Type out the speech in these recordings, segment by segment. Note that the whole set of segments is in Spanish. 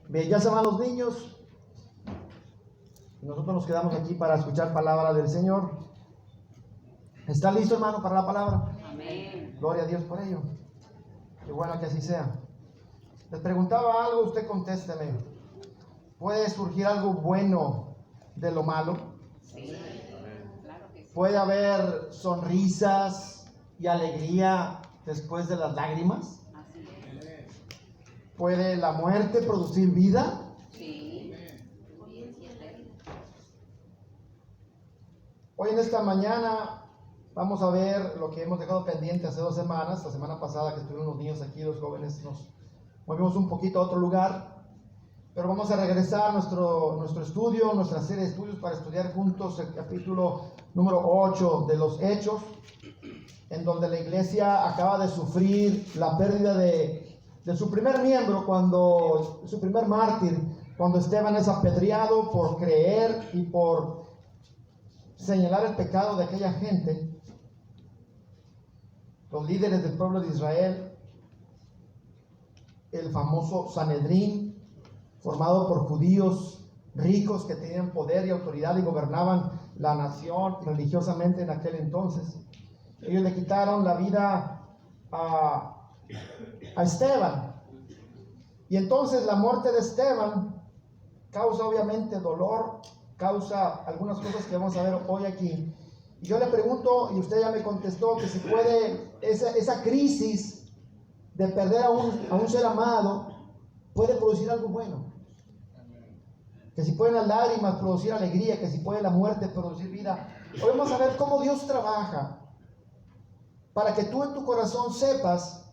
Bien, ya se van los niños. Nosotros nos quedamos aquí para escuchar palabra del Señor. ¿Está listo, hermano, para la palabra? Amén. Gloria a Dios por ello. Qué bueno que así sea. Les preguntaba algo, usted contésteme. ¿Puede surgir algo bueno de lo malo? Sí, claro que sí. ¿Puede haber sonrisas y alegría después de las lágrimas? Así es. ¿Puede la muerte producir vida? Sí. Hoy en esta mañana vamos a ver lo que hemos dejado pendiente hace 2 semanas. La semana pasada que estuvieron los niños aquí, los jóvenes, nos movimos un poquito a otro lugar. Pero vamos a regresar a nuestro estudio, nuestra serie de estudios para estudiar juntos el capítulo número 8 de los Hechos, en donde la iglesia acaba de sufrir la pérdida de su primer miembro, su primer mártir, cuando Esteban es apedreado por creer y por señalar el pecado de aquella gente. Los líderes del pueblo de Israel, el famoso Sanedrín, formado por judíos ricos que tenían poder y autoridad y gobernaban la nación religiosamente en aquel entonces. Ellos le quitaron la vida a Esteban. Y entonces la muerte de Esteban causa obviamente dolor, causa algunas cosas que vamos a ver hoy aquí. Y yo le pregunto, y usted ya me contestó, que si puede esa crisis de perder a un ser amado puede producir algo bueno. Que si pueden las lágrimas producir alegría, que si puede la muerte producir vida. Hoy vamos a ver cómo Dios trabaja para que tú en tu corazón sepas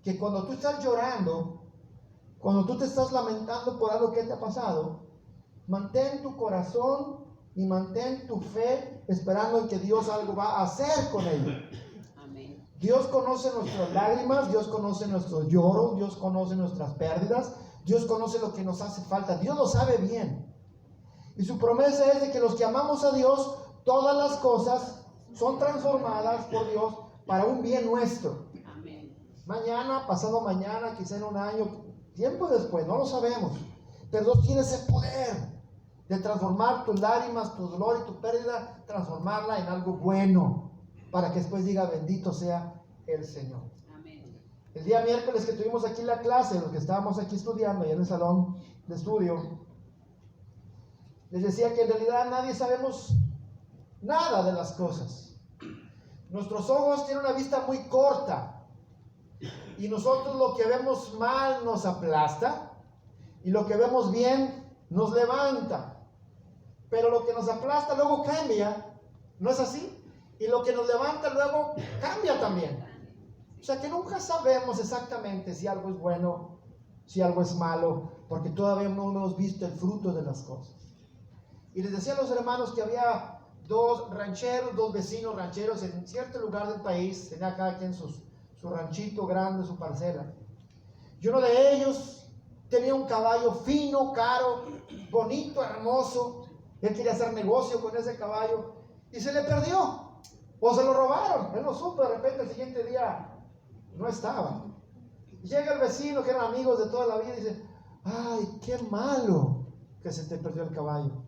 que cuando tú estás llorando, cuando tú te estás lamentando por algo que te ha pasado, mantén tu corazón y mantén tu fe esperando en que Dios algo va a hacer con ello. Amén. Dios conoce nuestras lágrimas, Dios conoce nuestros lloros, Dios conoce nuestras pérdidas, Dios conoce lo que nos hace falta, Dios lo sabe bien. Y su promesa es de que los que amamos a Dios, todas las cosas son transformadas por Dios para un bien nuestro. Amén. Mañana, pasado mañana, quizá en un año, tiempo después, no lo sabemos. Pero Dios tiene ese poder de transformar tus lágrimas, tu dolor y tu pérdida, transformarla en algo bueno, para que después diga, bendito sea el Señor. Amén. El día miércoles que tuvimos aquí la clase, los que estábamos aquí estudiando, allá en el salón de estudio, les decía que en realidad nadie sabemos nada de las cosas. Nuestros ojos tienen una vista muy corta, y nosotros lo que vemos mal nos aplasta, y lo que vemos bien nos levanta. Pero lo que nos aplasta luego cambia, ¿no es así? Y lo que nos levanta luego cambia también. O sea que nunca sabemos exactamente si algo es bueno, si algo es malo, porque todavía no hemos visto el fruto de las cosas. Y les decía a los hermanos que había 2 rancheros, 2 vecinos rancheros en cierto lugar del país, tenía cada quien su ranchito grande, su parcela. Y uno de ellos tenía un caballo fino, caro, bonito, hermoso. Él quería hacer negocio con ese caballo y se le perdió o se lo robaron. Él no supo, de repente el siguiente día no estaba. Y llega el vecino, que eran amigos de toda la vida, y dice, ay, qué malo que se te perdió el caballo.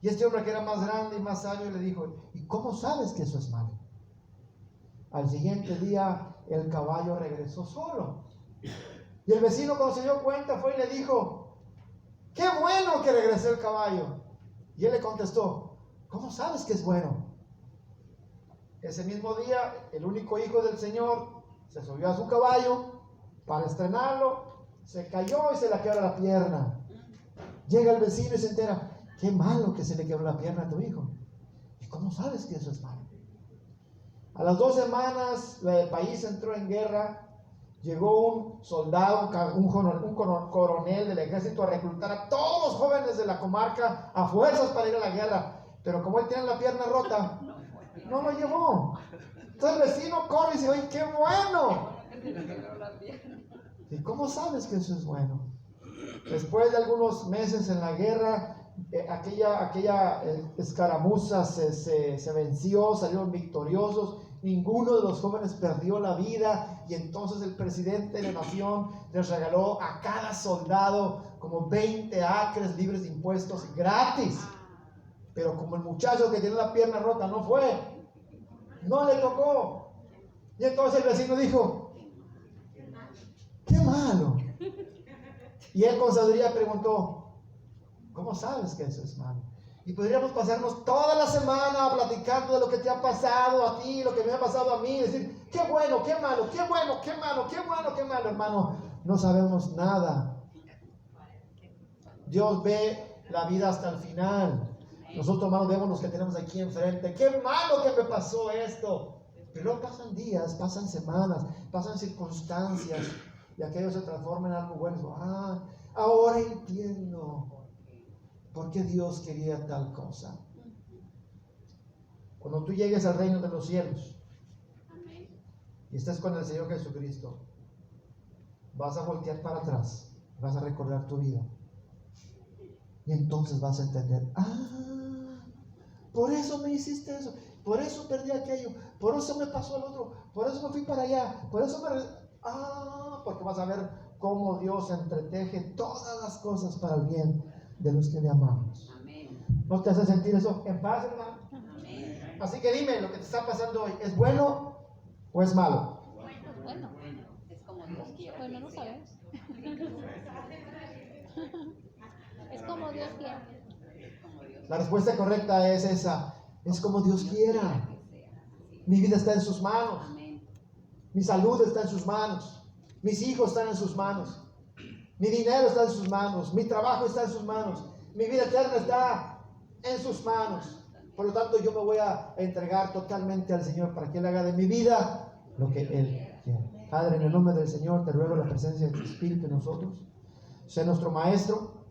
Y este hombre, que era más grande y más sabio, le dijo, ¿y cómo sabes que eso es malo? Al siguiente día el caballo regresó solo. Y el vecino, cuando se dio cuenta, fue y le dijo, qué bueno que regresó el caballo. Y él le contestó, ¿cómo sabes que es bueno? Ese mismo día, el único hijo del Señor se subió a su caballo para estrenarlo, se cayó y se le quebró la pierna. Llega el vecino y se entera, qué malo que se le quebró la pierna a tu hijo. ¿Y cómo sabes que eso es malo? A las 2 semanas el país entró en guerra. Llegó un soldado, un coronel del ejército a reclutar a todos los jóvenes de la comarca a fuerzas para ir a la guerra. Pero como él tiene la pierna rota, no lo llevó. Entonces el vecino corre y dice, oye, qué bueno. ¿Y cómo sabes que eso es bueno? Después de algunos meses en la guerra, aquella escaramuza se venció, salieron victoriosos ninguno de los jóvenes perdió la vida, y entonces el presidente de la nación les regaló a cada soldado como 20 acres libres de impuestos gratis. Pero como el muchacho que tiene la pierna rota no fue, no le tocó. Y entonces el vecino dijo: qué malo. Y él con sabiduría preguntó: ¿cómo sabes que eso es malo? Y podríamos pasarnos toda la semana platicando de lo que te ha pasado a ti, lo que me ha pasado a mí, decir: qué bueno, qué malo, qué bueno, qué malo, qué bueno, qué malo. Hermano, no sabemos nada. Dios ve la vida hasta el final. Nosotros, hermanos, vemos los que tenemos aquí enfrente. Qué malo que me pasó esto. Pero pasan días, pasan semanas, pasan circunstancias, y aquello se transforma en algo bueno. Ahora entiendo por qué Dios quería tal cosa. Cuando tú llegues al reino de los cielos y estés con el Señor Jesucristo, vas a voltear para atrás, vas a recordar tu vida, y entonces vas a entender: por eso me hiciste eso, por eso perdí aquello, por eso me pasó el otro, por eso me fui para allá, por eso porque vas a ver cómo Dios entreteje todas las cosas para el bien de los que le amamos. Amén. ¿No te hace sentir eso en paz, hermano? Amén. Así que dime, lo que te está pasando hoy, ¿es bueno o es malo? Bueno, Es como Dios quiera. pues no lo sabemos. Es como Dios quiera. Es como Dios La respuesta correcta es esa: es como Dios quiera. que sea. Así. Mi vida está en sus manos, Amén. mi salud está en sus manos, mis hijos están en sus manos, mi dinero está en sus manos, mi trabajo está en sus manos, mi vida eterna está en sus manos. Por lo tanto, yo me voy a entregar totalmente al Señor para que Él haga de mi vida lo que Él quiere. Padre, en el nombre del Señor, te ruego la presencia de tu Espíritu en nosotros. Sé nuestro maestro,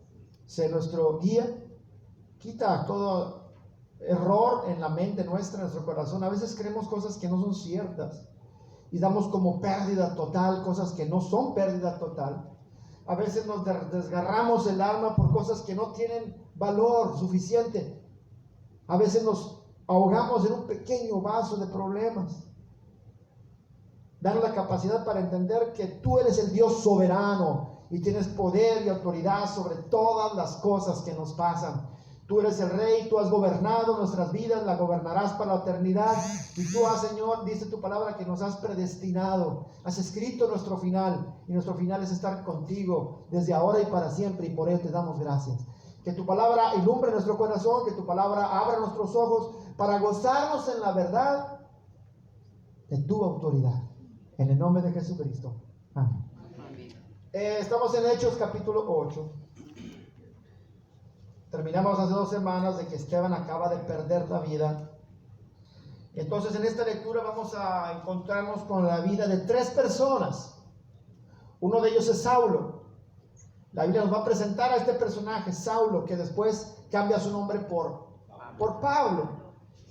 sé nuestro guía. Quita todo error en la mente nuestra, en nuestro corazón. A veces creemos cosas que no son ciertas y damos como pérdida total cosas que no son pérdida total. A veces nos desgarramos el alma por cosas que no tienen valor suficiente. A veces nos ahogamos en un pequeño vaso de problemas. Danos la capacidad para entender que tú eres el Dios soberano y tienes poder y autoridad sobre todas las cosas que nos pasan. Tú eres el Rey, tú has gobernado nuestras vidas, la gobernarás para la eternidad. Y tú has, Señor, dice tu palabra, que nos has predestinado. Has escrito nuestro final, y nuestro final es estar contigo desde ahora y para siempre, y por ello te damos gracias. Que tu palabra ilumbre nuestro corazón, que tu palabra abra nuestros ojos para gozarnos en la verdad de tu autoridad. En el nombre de Jesucristo. Amén. Amén. Estamos en Hechos capítulo 8. Terminamos hace 2 semanas de que Esteban acaba de perder la vida. Entonces en esta lectura vamos a encontrarnos con la vida de 3 personas. Uno de ellos es Saulo. La Biblia nos va a presentar a este personaje, Saulo, que después cambia su nombre por Pablo.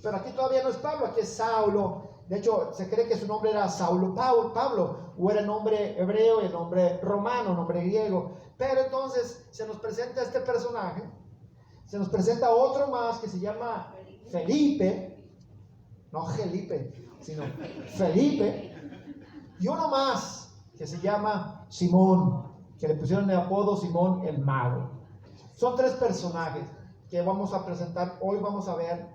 Pero aquí todavía no es Pablo, aquí es Saulo. De hecho, se cree que su nombre era Saulo Pablo, o era el nombre hebreo y el nombre romano, nombre griego. Pero entonces se nos presenta este personaje. Se nos presenta otro más que se llama Felipe, no Felipe, sino Felipe, y uno más que se llama Simón, que le pusieron el apodo Simón el Mago. Son 3 personajes que vamos a presentar hoy, vamos a ver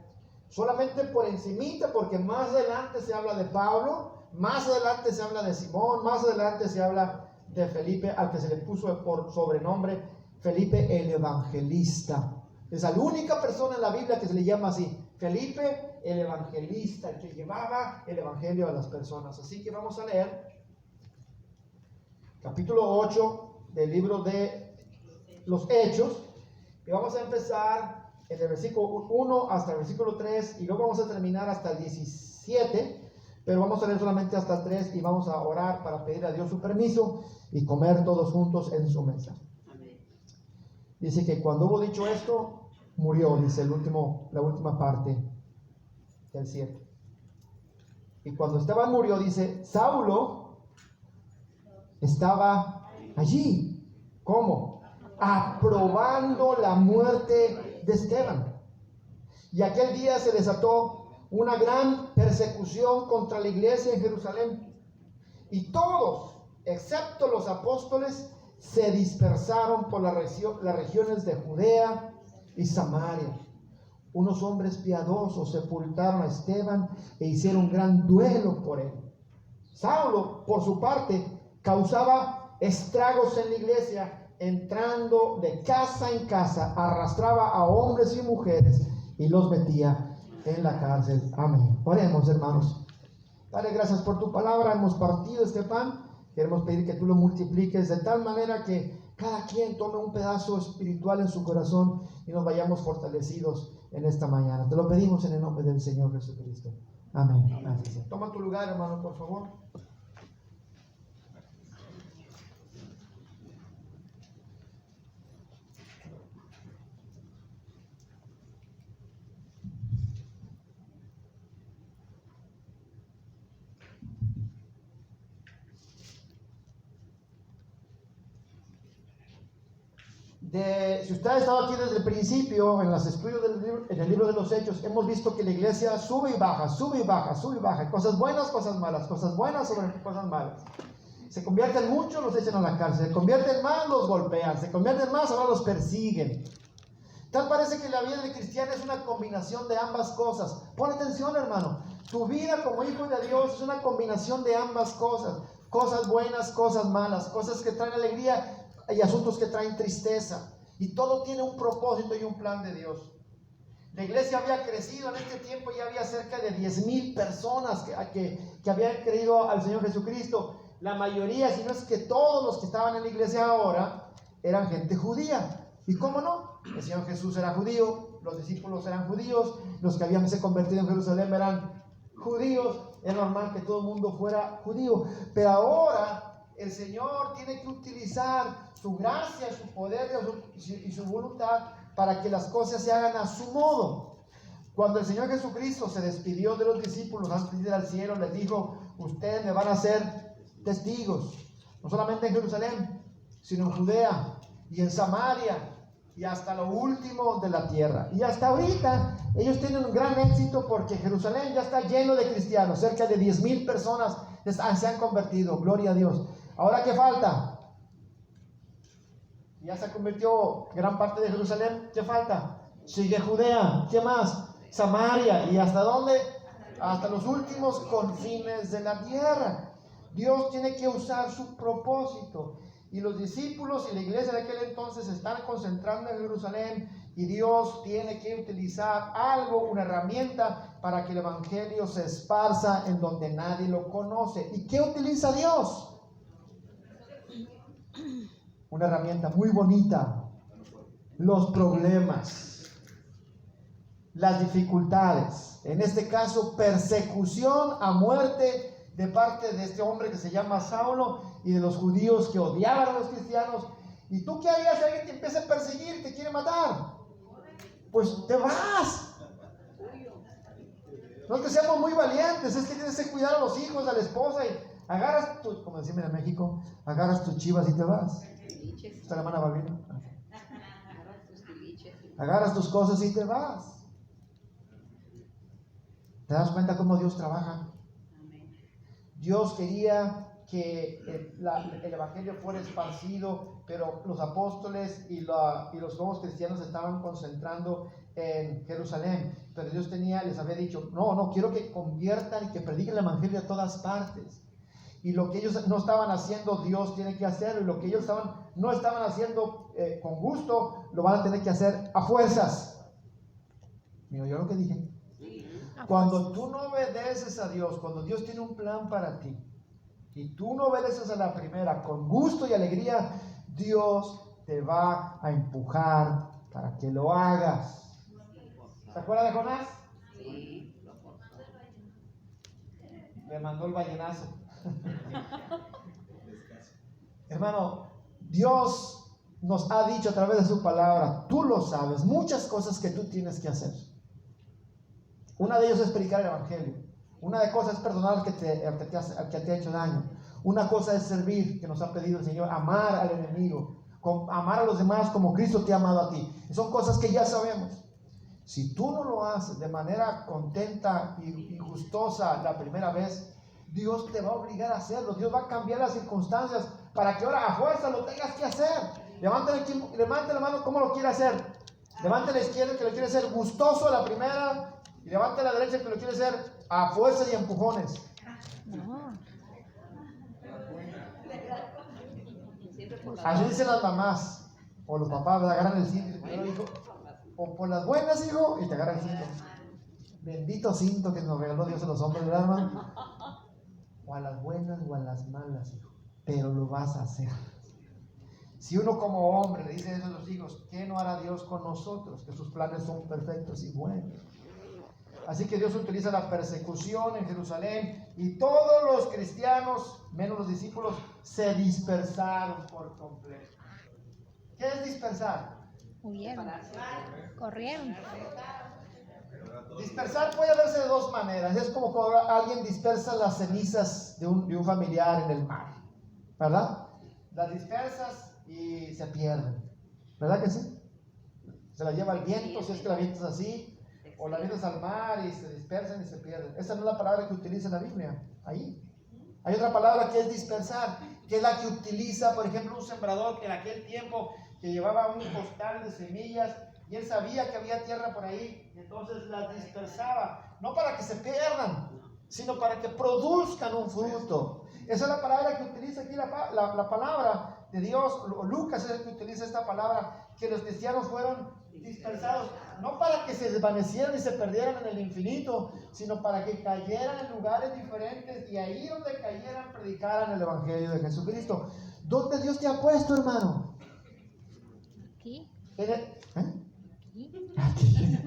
solamente por encimita, porque más adelante se habla de Pablo, más adelante se habla de Simón, más adelante se habla de Felipe, al que se le puso por sobrenombre Felipe el Evangelista. Es la única persona en la Biblia que se le llama así, Felipe el Evangelista, el que llevaba el Evangelio a las personas. Así que vamos a leer capítulo 8 del libro de los Hechos, y vamos a empezar en el versículo 1 hasta el versículo 3, y luego vamos a terminar hasta el 17, pero vamos a leer solamente hasta el 3, y vamos a orar para pedir a Dios su permiso y comer todos juntos en su mesa. Dice que cuando hubo dicho esto, murió, dice la última parte del 7. Y cuando murió, dice, Saulo estaba allí. ¿Cómo? Aprobando la muerte de Esteban. Y aquel día se desató una gran persecución contra la iglesia en Jerusalén. Y todos, excepto los apóstoles, se dispersaron por las regiones de Judea y Samaria. Unos hombres piadosos sepultaron a Esteban e hicieron un gran duelo por él. Saulo, por su parte, causaba estragos en la iglesia, entrando de casa en casa, arrastraba a hombres y mujeres y los metía en la cárcel. Amén. Oremos, hermanos. Dale gracias por tu palabra. Hemos partido este pan. Queremos pedir que tú lo multipliques de tal manera que cada quien tome un pedazo espiritual en su corazón y nos vayamos fortalecidos en esta mañana. Te lo pedimos en el nombre del Señor Jesucristo. Amén. Gracias. Toma tu lugar, hermano, por favor. Si usted ha estado aquí desde el principio, en los estudios en el libro de los Hechos, hemos visto que la iglesia sube y baja, sube y baja, sube y baja. Cosas buenas, cosas malas, cosas buenas sobre cosas malas. Se convierten muchos, los echan a la cárcel. Se convierten más, los golpean. Se convierten más, ahora los persiguen. Tal parece que la vida del cristiano es una combinación de ambas cosas. Pon atención, hermano. Tu vida como hijo de Dios es una combinación de ambas cosas. Cosas buenas, cosas malas. Cosas que traen alegría y asuntos que traen tristeza. Y todo tiene un propósito y un plan de Dios. La iglesia había crecido en este tiempo, ya había cerca de 10,000 personas que habían creído al Señor Jesucristo. La mayoría, si no es que todos los que estaban en la iglesia ahora, eran gente judía. ¿Y cómo no? El Señor Jesús era judío, los discípulos eran judíos, los que habían se convertido en Jerusalén eran judíos. Es normal que todo el mundo fuera judío. Pero ahora el Señor tiene que utilizar su gracia, su poder y su voluntad para que las cosas se hagan a su modo. Cuando el Señor Jesucristo se despidió de los discípulos antes de ir al cielo, les dijo: ustedes me van a ser testigos, no solamente en Jerusalén, sino en Judea y en Samaria y hasta lo último de la tierra. Y hasta ahorita ellos tienen un gran éxito porque Jerusalén ya está lleno de cristianos. Cerca de 10,000 personas se han convertido. Gloria a Dios. Ahora, ¿qué falta? Ya se convirtió gran parte de Jerusalén. ¿Qué falta? Sigue Judea. ¿Qué más? Samaria. ¿Y hasta dónde? Hasta los últimos confines de la tierra. Dios tiene que usar su propósito. Y los discípulos y la iglesia de aquel entonces se están concentrando en Jerusalén. Y Dios tiene que utilizar algo, una herramienta, para que el evangelio se esparza en donde nadie lo conoce. ¿Y qué utiliza Dios? Una herramienta muy bonita: los problemas, las dificultades, en este caso persecución a muerte de parte de este hombre que se llama Saulo y de los judíos que odiaban a los cristianos. ¿Y tú qué harías si alguien te empieza a perseguir y te quiere matar? Pues te vas. No es que seamos muy valientes, es que tienes que cuidar a los hijos, a la esposa, y agarras tu, como decimos en México, agarras tus chivas y te vas. ¿Está la hermana Balbina? Agarras tus cosas y te vas. ¿Te das cuenta cómo Dios trabaja? Dios quería que el evangelio fuera esparcido, pero los apóstoles y los nuevos cristianos estaban concentrando en Jerusalén. Pero Dios les había dicho: no, quiero que conviertan y que prediquen el evangelio a todas partes. Y lo que ellos no estaban haciendo, Dios tiene que hacerlo. Y lo que ellos no estaban haciendo con gusto, lo van a tener que hacer a fuerzas. ¿Me oyó lo que dije? Cuando tú no obedeces a Dios, cuando Dios tiene un plan para ti, y tú no obedeces a la primera con gusto y alegría, Dios te va a empujar para que lo hagas. ¿Se acuerda de Jonás? Sí. Le mandó el ballenazo. Hermano, Dios nos ha dicho a través de su palabra, tú lo sabes, muchas cosas que tú tienes que hacer. Una de ellas es predicar el evangelio. Una de cosas es perdonar al que te ha hecho daño. Una cosa es servir, que nos ha pedido el Señor, amar al enemigo, amar a los demás como Cristo te ha amado a ti. Son cosas que ya sabemos. Si tú no lo haces de manera contenta y gustosa la primera vez, Dios te va a obligar a hacerlo. Dios va a cambiar las circunstancias para que ahora a fuerza lo tengas que hacer. Levante la mano, ¿cómo lo quiere hacer? Levante la izquierda que lo quiere hacer gustoso a la primera, y levante la derecha que lo quiere hacer a fuerza y empujones. No. Así dicen las mamás o los papás, agarran el cinto. O por las buenas, hijo, y te agarran el cinto. Bendito cinto que nos regaló Dios a los hombres, ¿verdad, hermano? O a las buenas o a las malas, hijo. Pero lo vas a hacer. Si uno como hombre le dice eso a los hijos, ¿qué no hará Dios con nosotros? Que sus planes son perfectos y buenos. Así que Dios utiliza la persecución en Jerusalén y todos los cristianos, menos los discípulos, se dispersaron por completo. ¿Qué es dispersar? Huyeron. Corrieron. Dispersar puede verse de dos maneras. Es como cuando alguien dispersa las cenizas de un familiar en el mar, ¿verdad? Las dispersas y se pierden, ¿verdad que sí? Se la lleva el viento, si es que la viento es así, o la vienes al mar y se dispersan y se pierden. Esa no es la palabra que utiliza la Biblia. Ahí hay otra palabra que es dispersar, que es la que utiliza, por ejemplo, un sembrador que en aquel tiempo que llevaba un costal de semillas y él sabía que había tierra por ahí, y entonces las dispersaba, no para que se pierdan, sino para que produzcan un fruto. Esa es la palabra que utiliza aquí la palabra de Dios. Lucas es el que utiliza esta palabra, que los cristianos fueron dispersados, no para que se desvanecieran y se perdieran en el infinito, sino para que cayeran en lugares diferentes y ahí donde cayeran predicaran el evangelio de Jesucristo. ¿Dónde Dios te ha puesto, hermano? Aquí. Aquí.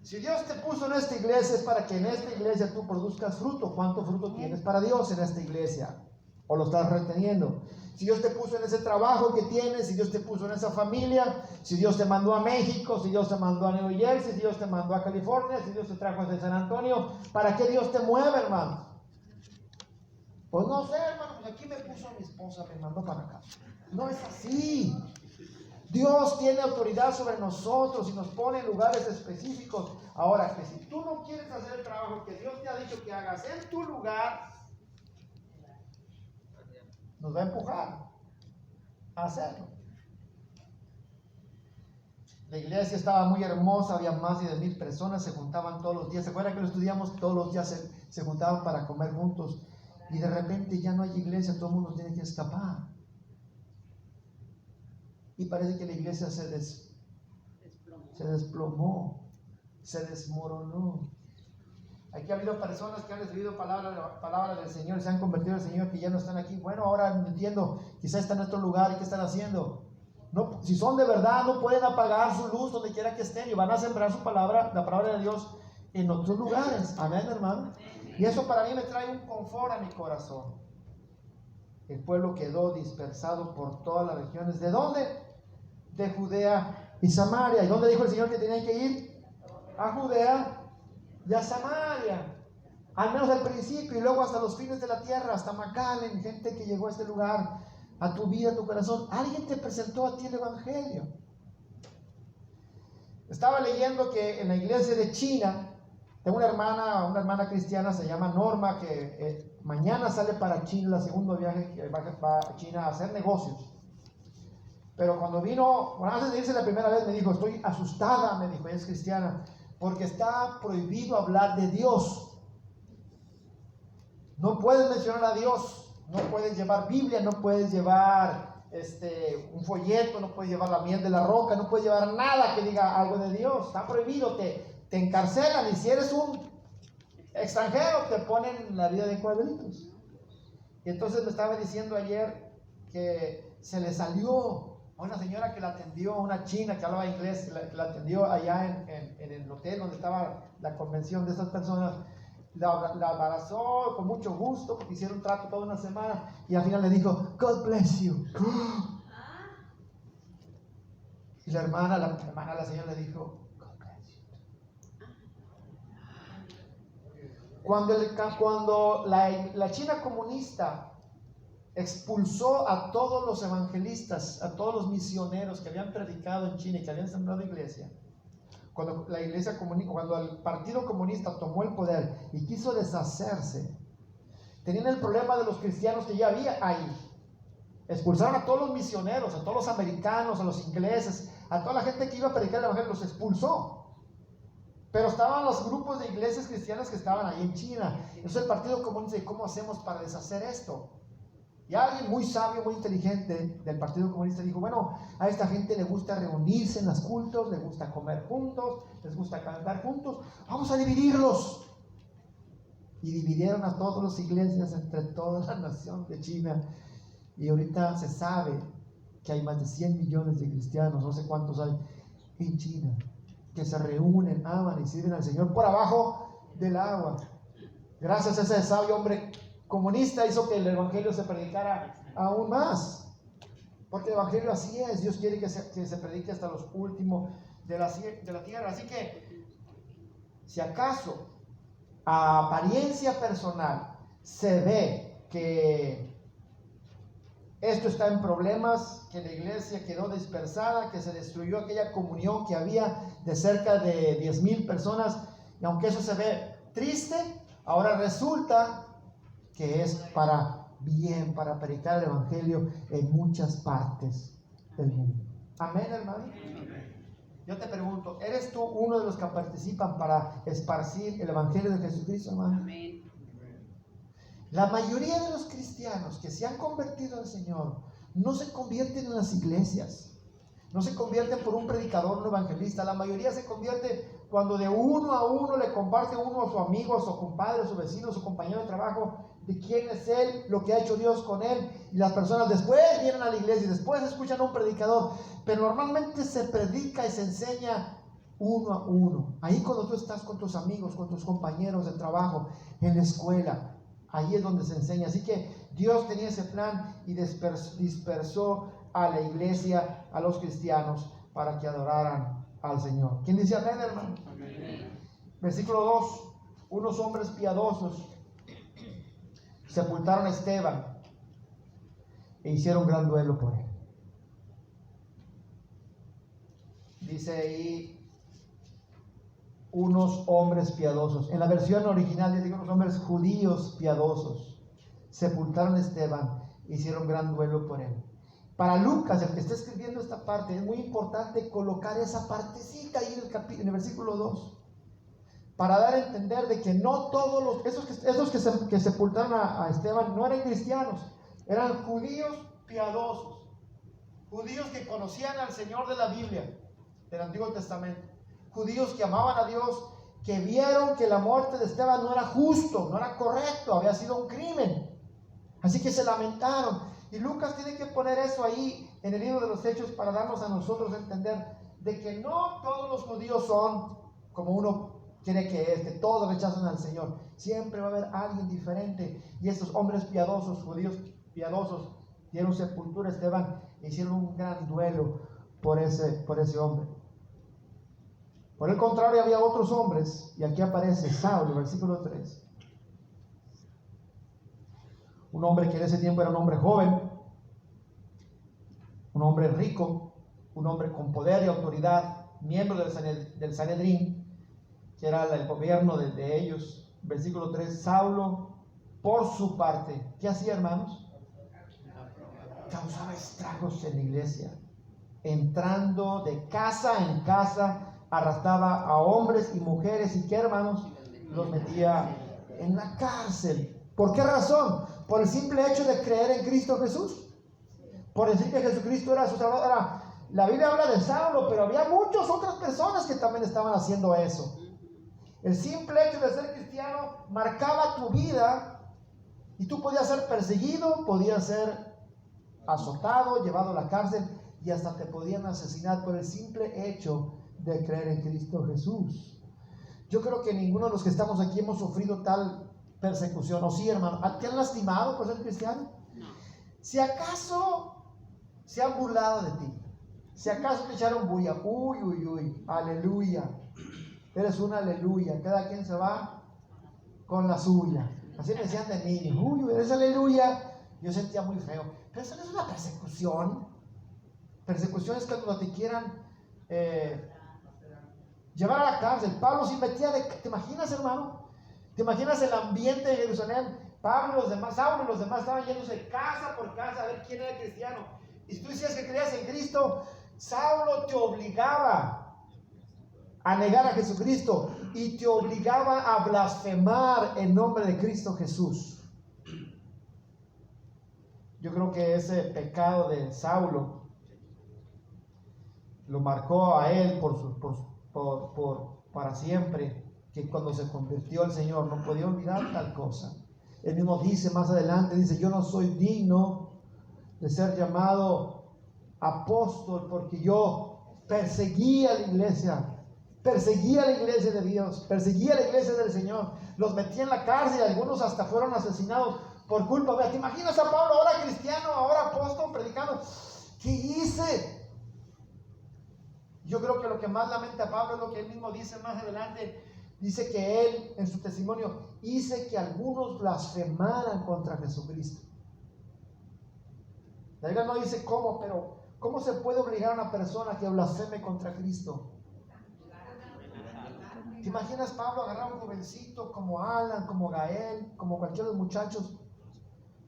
Si Dios te puso en esta iglesia es para que en esta iglesia tú produzcas fruto. ¿Cuánto fruto tienes para Dios en esta iglesia? ¿O lo estás reteniendo? Si Dios te puso en ese trabajo que tienes, si Dios te puso en esa familia, si Dios te mandó a México, si Dios te mandó a New Jersey, si Dios te mandó a California, si Dios te trajo desde San Antonio, ¿para qué Dios te mueve, hermano? Pues no sé, hermano, pues aquí me puso mi esposa, me mandó para acá. No es así. Dios tiene autoridad sobre nosotros y nos pone en lugares específicos. Ahora, que si tú no quieres hacer el trabajo que Dios te ha dicho que hagas en tu lugar, nos va a empujar a hacerlo. La iglesia estaba muy hermosa, había más de 10,000 personas, se juntaban todos los días. ¿Se acuerdan que lo estudiamos? Todos los días se juntaban para comer juntos. Y de repente ya no hay iglesia, todo el mundo tiene que escapar. Y parece que la iglesia se desplomó, se desmoronó. Aquí ha habido personas que han recibido palabra del Señor, se han convertido al Señor, que ya no están aquí. Bueno, ahora no entiendo, quizás están en otro lugar. ¿Y qué están haciendo? No, si son de verdad, no pueden apagar su luz donde quiera que estén y van a sembrar su palabra, la palabra de Dios, en otros lugares. Amén, hermano. Y eso para mí me trae un confort a mi corazón. El pueblo quedó dispersado por todas las regiones. ¿De dónde? De Judea y Samaria. ¿Y dónde dijo el Señor que tenían que ir? A Judea y a Samaria. Al menos al principio y luego hasta los fines de la tierra, hasta McAllen, gente que llegó a este lugar, a tu vida, a tu corazón. Alguien te presentó a ti el evangelio. Estaba leyendo que en la iglesia de China, tengo una hermana cristiana, se llama Norma, que mañana sale para China, el segundo viaje que va a China a hacer negocios. Pero cuando vino, antes de irse la primera vez, me dijo, estoy asustada, me dijo, ella es cristiana, porque está prohibido hablar de Dios. No puedes mencionar a Dios, no puedes llevar Biblia, no puedes llevar un folleto, no puedes llevar la miel de la roca, no puedes llevar nada que diga algo de Dios. Está prohibido, te encarcelan, y si eres un extranjero te ponen la vida de cuadritos. Y entonces me estaba diciendo ayer que se le salió a una señora que la atendió, una china que hablaba inglés, que la atendió allá en el hotel donde estaba la convención de estas personas. La abrazó con mucho gusto, porque hicieron un trato toda una semana, y al final le dijo, God bless you. Y la señora le dijo, God bless you. Cuando la China comunista expulsó a todos los evangelistas, a todos los misioneros que habían predicado en China y que habían sembrado iglesia, cuando la iglesia comunista, cuando el Partido Comunista tomó el poder y quiso deshacerse, tenían el problema de los cristianos que ya había ahí. Expulsaron a todos los misioneros, a todos los americanos, a los ingleses, a toda la gente que iba a predicar el evangelio, los expulsó. Pero estaban los grupos de iglesias cristianas que estaban ahí en China. Entonces el Partido Comunista dice, ¿cómo hacemos para deshacer esto? Y alguien muy sabio, muy inteligente del Partido Comunista dijo, bueno, a esta gente le gusta reunirse en los cultos, les gusta comer juntos, les gusta cantar juntos, vamos a dividirlos. Y dividieron a todas las iglesias entre toda la nación de China. Y ahorita se sabe que hay más de 100 millones de cristianos, no sé cuántos hay en China, que se reúnen, aman y sirven al Señor por abajo del agua. Gracias a ese sabio hombre comunista hizo que el evangelio se predicara aún más. Porque el evangelio así es, Dios quiere que se predique hasta los últimos de la tierra. Así que, si acaso a apariencia personal se ve que esto está en problemas, que la iglesia quedó dispersada, que se destruyó aquella comunión que había de cerca de 10,000 personas, y aunque eso se ve triste, ahora resulta que es para bien, para predicar el evangelio en muchas partes del mundo. Amén, hermano. Yo te pregunto, ¿eres tú uno de los que participan para esparcir el evangelio de Jesucristo, hermano? Amén. La mayoría de los cristianos que se han convertido al Señor no se convierten en las iglesias, no se convierten por un predicador, un evangelista. La mayoría se convierte cuando de uno a uno le comparte uno a su amigo, a su compadre, a su vecino, a su compañero de trabajo, de quién es él, lo que ha hecho Dios con él. Y las personas después vienen a la iglesia y después escuchan a un predicador. Pero normalmente se predica y se enseña uno a uno. Ahí cuando tú estás con tus amigos, con tus compañeros de trabajo, en la escuela, ahí es donde se enseña. Así que Dios tenía ese plan y dispersó a la iglesia, a los cristianos, para que adoraran al Señor. ¿Quién dice amén, hermano? Amén. Versículo 2. Unos hombres piadosos sepultaron a Esteban e hicieron gran duelo por él. Dice ahí, unos hombres piadosos. En la versión original dice unos hombres judíos piadosos sepultaron a Esteban e hicieron gran duelo por él. Para Lucas, el que está escribiendo esta parte, es muy importante colocar esa partecita ahí en el versículo 2, para dar a entender de que no todos esos que sepultaron a Esteban no eran cristianos, eran judíos piadosos, judíos que conocían al Señor de la Biblia, del Antiguo Testamento, judíos que amaban a Dios, que vieron que la muerte de Esteban no era justo, no era correcto, había sido un crimen, así que se lamentaron. Y Lucas tiene que poner eso ahí en el libro de los Hechos para darnos a nosotros a entender de que no todos los judíos son como uno quiere que es, que todos rechazan al Señor. Siempre va a haber alguien diferente. Y estos hombres piadosos, judíos piadosos, dieron sepultura a Esteban e hicieron un gran duelo por ese hombre. Por el contrario, había otros hombres, y aquí aparece Saulo, versículo 3. Un hombre que en ese tiempo era un hombre joven, un hombre rico, un hombre con poder y autoridad, miembro del Sanedrín, que era el gobierno de ellos. Versículo 3, Saulo, por su parte, ¿qué hacía, hermanos? Causaba estragos en la iglesia, entrando de casa en casa, arrastraba a hombres y mujeres, y ¿qué, hermanos? Los metía en la cárcel. ¿Por qué razón? Por el simple hecho de creer en Cristo Jesús. Por decir que Jesucristo era su Salvador. La Biblia habla de Saulo, pero había muchas otras personas que también estaban haciendo eso. El simple hecho de ser cristiano marcaba tu vida y tú podías ser perseguido, podías ser azotado, llevado a la cárcel y hasta te podían asesinar por el simple hecho de creer en Cristo Jesús. Yo creo que ninguno de los que estamos aquí hemos sufrido tal persecución. ¿O sí, hermano? ¿Te han lastimado por ser cristiano? No. Si acaso se han burlado de ti, si acaso te echaron bulla, uy, aleluya, eres un aleluya, cada quien se va con la suya. Así me decían de niño, uy, eres aleluya. Yo sentía muy feo, pero eso no es una persecución. Persecución es cuando te quieran llevar a la cárcel. Pablo se metía ¿te imaginas, hermano? ¿Te imaginas el ambiente de Jerusalén? Pablo y los demás, Saulo y los demás estaban yéndose casa por casa a ver quién era cristiano. Y si tú decías que creías en Cristo, Saulo te obligaba a negar a Jesucristo y te obligaba a blasfemar en nombre de Cristo Jesús. Yo creo que ese pecado de Saulo lo marcó a él para siempre, que cuando se convirtió al Señor no podía olvidar tal cosa. Él mismo dice más adelante, dice, yo no soy digno de ser llamado apóstol porque yo perseguía la iglesia de Dios, perseguía la iglesia del Señor, los metí en la cárcel y algunos hasta fueron asesinados por culpa. ¿Te imaginas a Pablo ahora cristiano, ahora apóstol, predicando? ¿Qué hice? Yo creo que lo que más lamenta a Pablo es lo que él mismo dice más adelante. Dice que él, en su testimonio, hice que algunos blasfemaran contra Jesucristo. La Biblia no dice cómo, pero ¿cómo se puede obligar a una persona que blasfeme contra Cristo? ¿Te imaginas Pablo agarrar a un jovencito como Alan, como Gael, como cualquiera de los muchachos?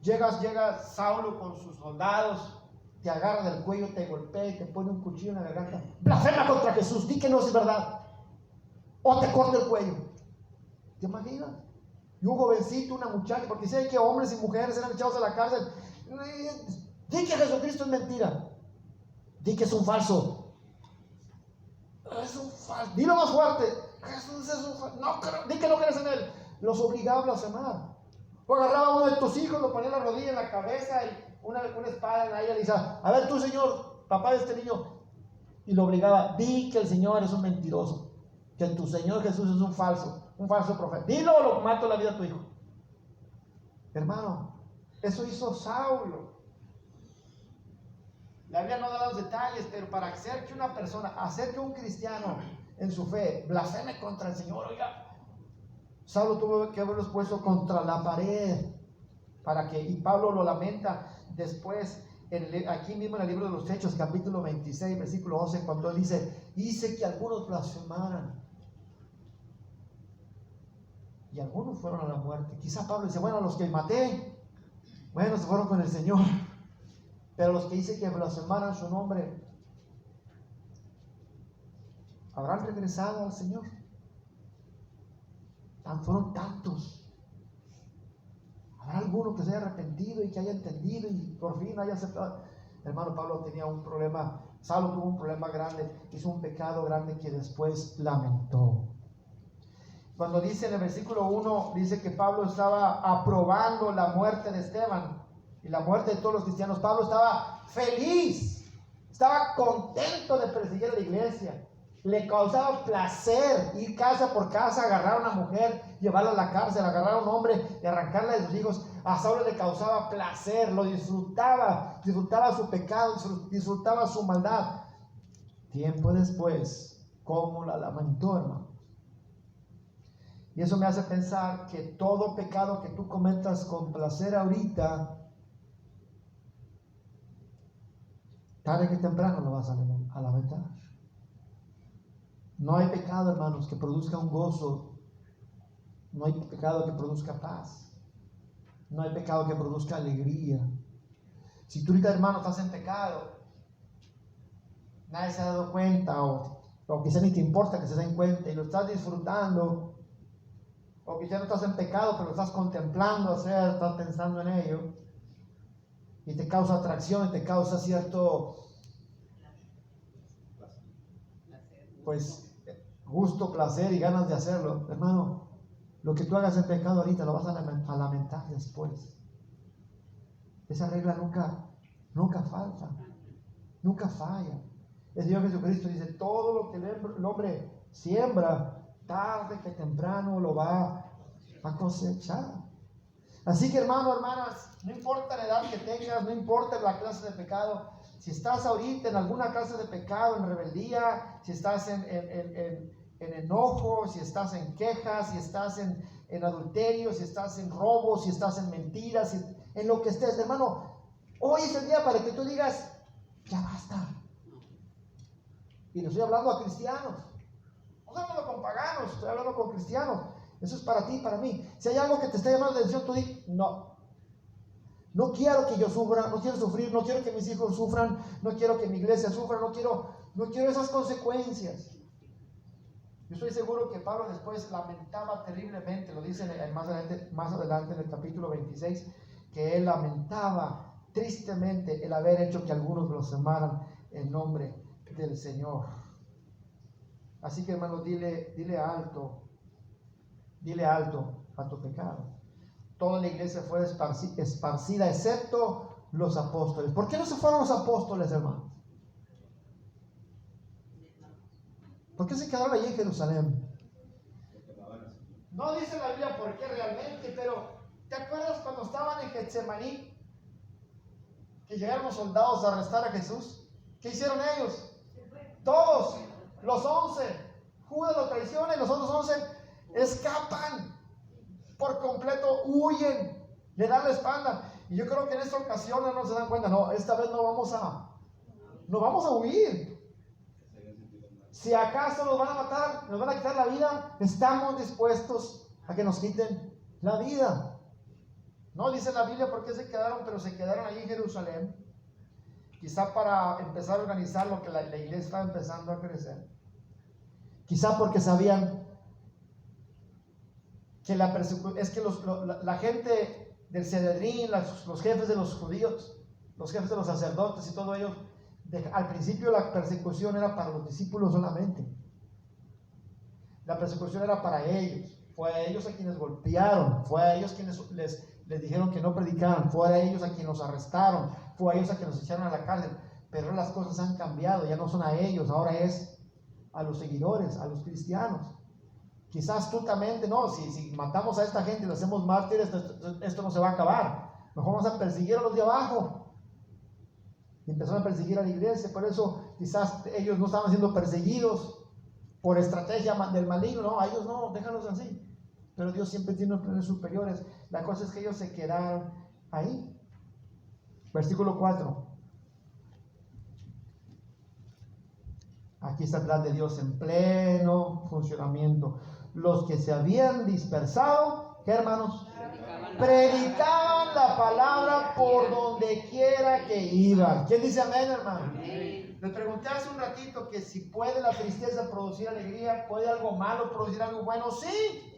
Llega Saulo con sus soldados, te agarra del cuello, te golpea y te pone un cuchillo en la garganta. Blasfema contra Jesús, di que no es verdad. O te corta el cuello. ¿Te imaginas? Y un jovencito, una muchacha, porque si hay que hombres y mujeres eran echados a la cárcel. Di que Jesucristo es mentira. Di que es un falso. Es un falso. Dilo más fuerte. Jesús es un falso. No, di que no crees en él. Los obligaba a blasfemar. O agarraba a uno de tus hijos, lo ponía la rodilla en la cabeza y una espada en la ella, y le decía, a ver tú, Señor, papá de este niño, y lo obligaba, di que el Señor es un mentiroso, que tu Señor Jesús es un falso profeta. Dilo o lo mato la vida a tu hijo. Hermano, eso hizo Saulo. La Biblia no da los detalles, pero para hacer que una persona, hacer que un cristiano en su fe blasfeme contra el Señor, oiga, Saulo tuvo que haberlos puesto contra la pared y Pablo lo lamenta después aquí mismo en el libro de los Hechos, capítulo 26, versículo 11, cuando él dice, hice que algunos blasfemaran y algunos fueron a la muerte. Quizá Pablo dice, bueno, los que maté, bueno, se fueron con el Señor, pero los que hice que blasfemaran su nombre, ¿habrán regresado al Señor? Fueron tantos. ¿Habrá alguno que se haya arrepentido y que haya entendido y por fin haya aceptado? Hermano, Pablo tenía un problema, Saulo tuvo un problema grande, hizo un pecado grande que después lamentó. Cuando dice en el versículo 1, dice que Pablo estaba aprobando la muerte de Esteban y la muerte de todos los cristianos. Pablo estaba feliz, estaba contento de perseguir a la iglesia. Le causaba placer ir casa por casa, agarrar a una mujer, llevarla a la cárcel, agarrar a un hombre y arrancarle de sus hijos. A Saulo le causaba placer, lo disfrutaba su pecado, disfrutaba su maldad. Tiempo después, ¿cómo la lamentó, hermano? Y eso me hace pensar que todo pecado que tú cometas con placer ahorita, tarde que temprano lo vas a lamentar. No hay pecado, hermanos, que produzca un gozo. No hay pecado que produzca paz. No hay pecado que produzca alegría. Si tú ahorita, hermano, estás en pecado, nadie se ha dado cuenta, o quizá ni te importa que se den cuenta y lo estás disfrutando, o quizá no estás en pecado, pero lo estás contemplando hacer, estás pensando en ello, y te causa atracción, y te causa cierto, pues, gusto, placer y ganas de hacerlo. Hermano, lo que tú hagas en pecado ahorita lo vas a lamentar después. Esa regla nunca falta, nunca falla. El Señor Jesucristo dice, todo lo que el hombre siembra, tarde que temprano lo va a cosechar. Así que, hermano, hermanas, no importa la edad que tengas, no importa la clase de pecado, si estás ahorita en alguna clase de pecado, en rebeldía, si estás en enojo, si estás en quejas, si estás en adulterio, si estás en robo, si estás en mentiras, en lo que estés, hermano, hoy es el día para que tú digas, ya basta. Y le estoy hablando a cristianos. No estoy hablando con paganos, estoy hablando con cristianos. Eso es para ti y para mí. Si hay algo que te está llamando la atención, tú di, no. No quiero que yo sufra, no quiero sufrir, no quiero que mis hijos sufran, no quiero que mi iglesia sufra, no quiero esas consecuencias. Yo estoy seguro que Pablo después lamentaba terriblemente, lo dice más adelante en el capítulo 26, que él lamentaba tristemente el haber hecho que algunos blasfemaran en nombre del Señor. Así que, hermanos, dile alto a tu pecado. Toda la iglesia fue esparcida excepto los apóstoles. ¿Por qué no se fueron los apóstoles, hermanos? ¿Por qué se quedaron allí en Jerusalén? No dice la Biblia por qué realmente, pero ¿te acuerdas cuando estaban en Getsemaní? Que llegaron los soldados a arrestar a Jesús. ¿Qué hicieron ellos? Todos, los 11, Judas lo traiciona y los otros 11 escapan por completo, huyen, le dan la espalda. Y yo creo que en esta ocasión no se dan cuenta, no, esta vez no vamos a huir. Si acaso nos van a matar, nos van a quitar la vida, estamos dispuestos a que nos quiten la vida. No dice la Biblia por qué se quedaron, pero se quedaron allí en Jerusalén, quizá para empezar a organizar lo que la iglesia estaba empezando a crecer, quizá porque sabían que la gente del Sanedrín, los jefes de los judíos, los jefes de los sacerdotes y todo ello, al principio la persecución era para los discípulos solamente. La persecución era para ellos. Fue a ellos a quienes golpearon, fue a ellos quienes les dijeron que no predicaran, fue a ellos a quienes los arrestaron, fue a ellos a quienes los echaron a la cárcel. Pero las cosas han cambiado, ya no son a ellos, ahora es a los seguidores, a los cristianos. Quizás astutamente, no, si matamos a esta gente y lo hacemos mártires, esto no se va a acabar. Mejor vamos a perseguir a los de abajo. Y empezaron a perseguir a la iglesia. Por eso quizás ellos no estaban siendo perseguidos por estrategia del maligno. No, a ellos no, déjalos así. Pero Dios siempre tiene planes superiores. La cosa es que ellos se quedaron ahí. Versículo 4. Aquí está el plan de Dios en pleno funcionamiento. Los que se habían dispersado, ¿qué, hermanos? Predicaban la palabra por donde quiera que iban. ¿Quién dice amén, hermano? Amén. Les pregunté hace un ratito que si puede la tristeza producir alegría, ¿puede algo malo producir algo bueno? Sí.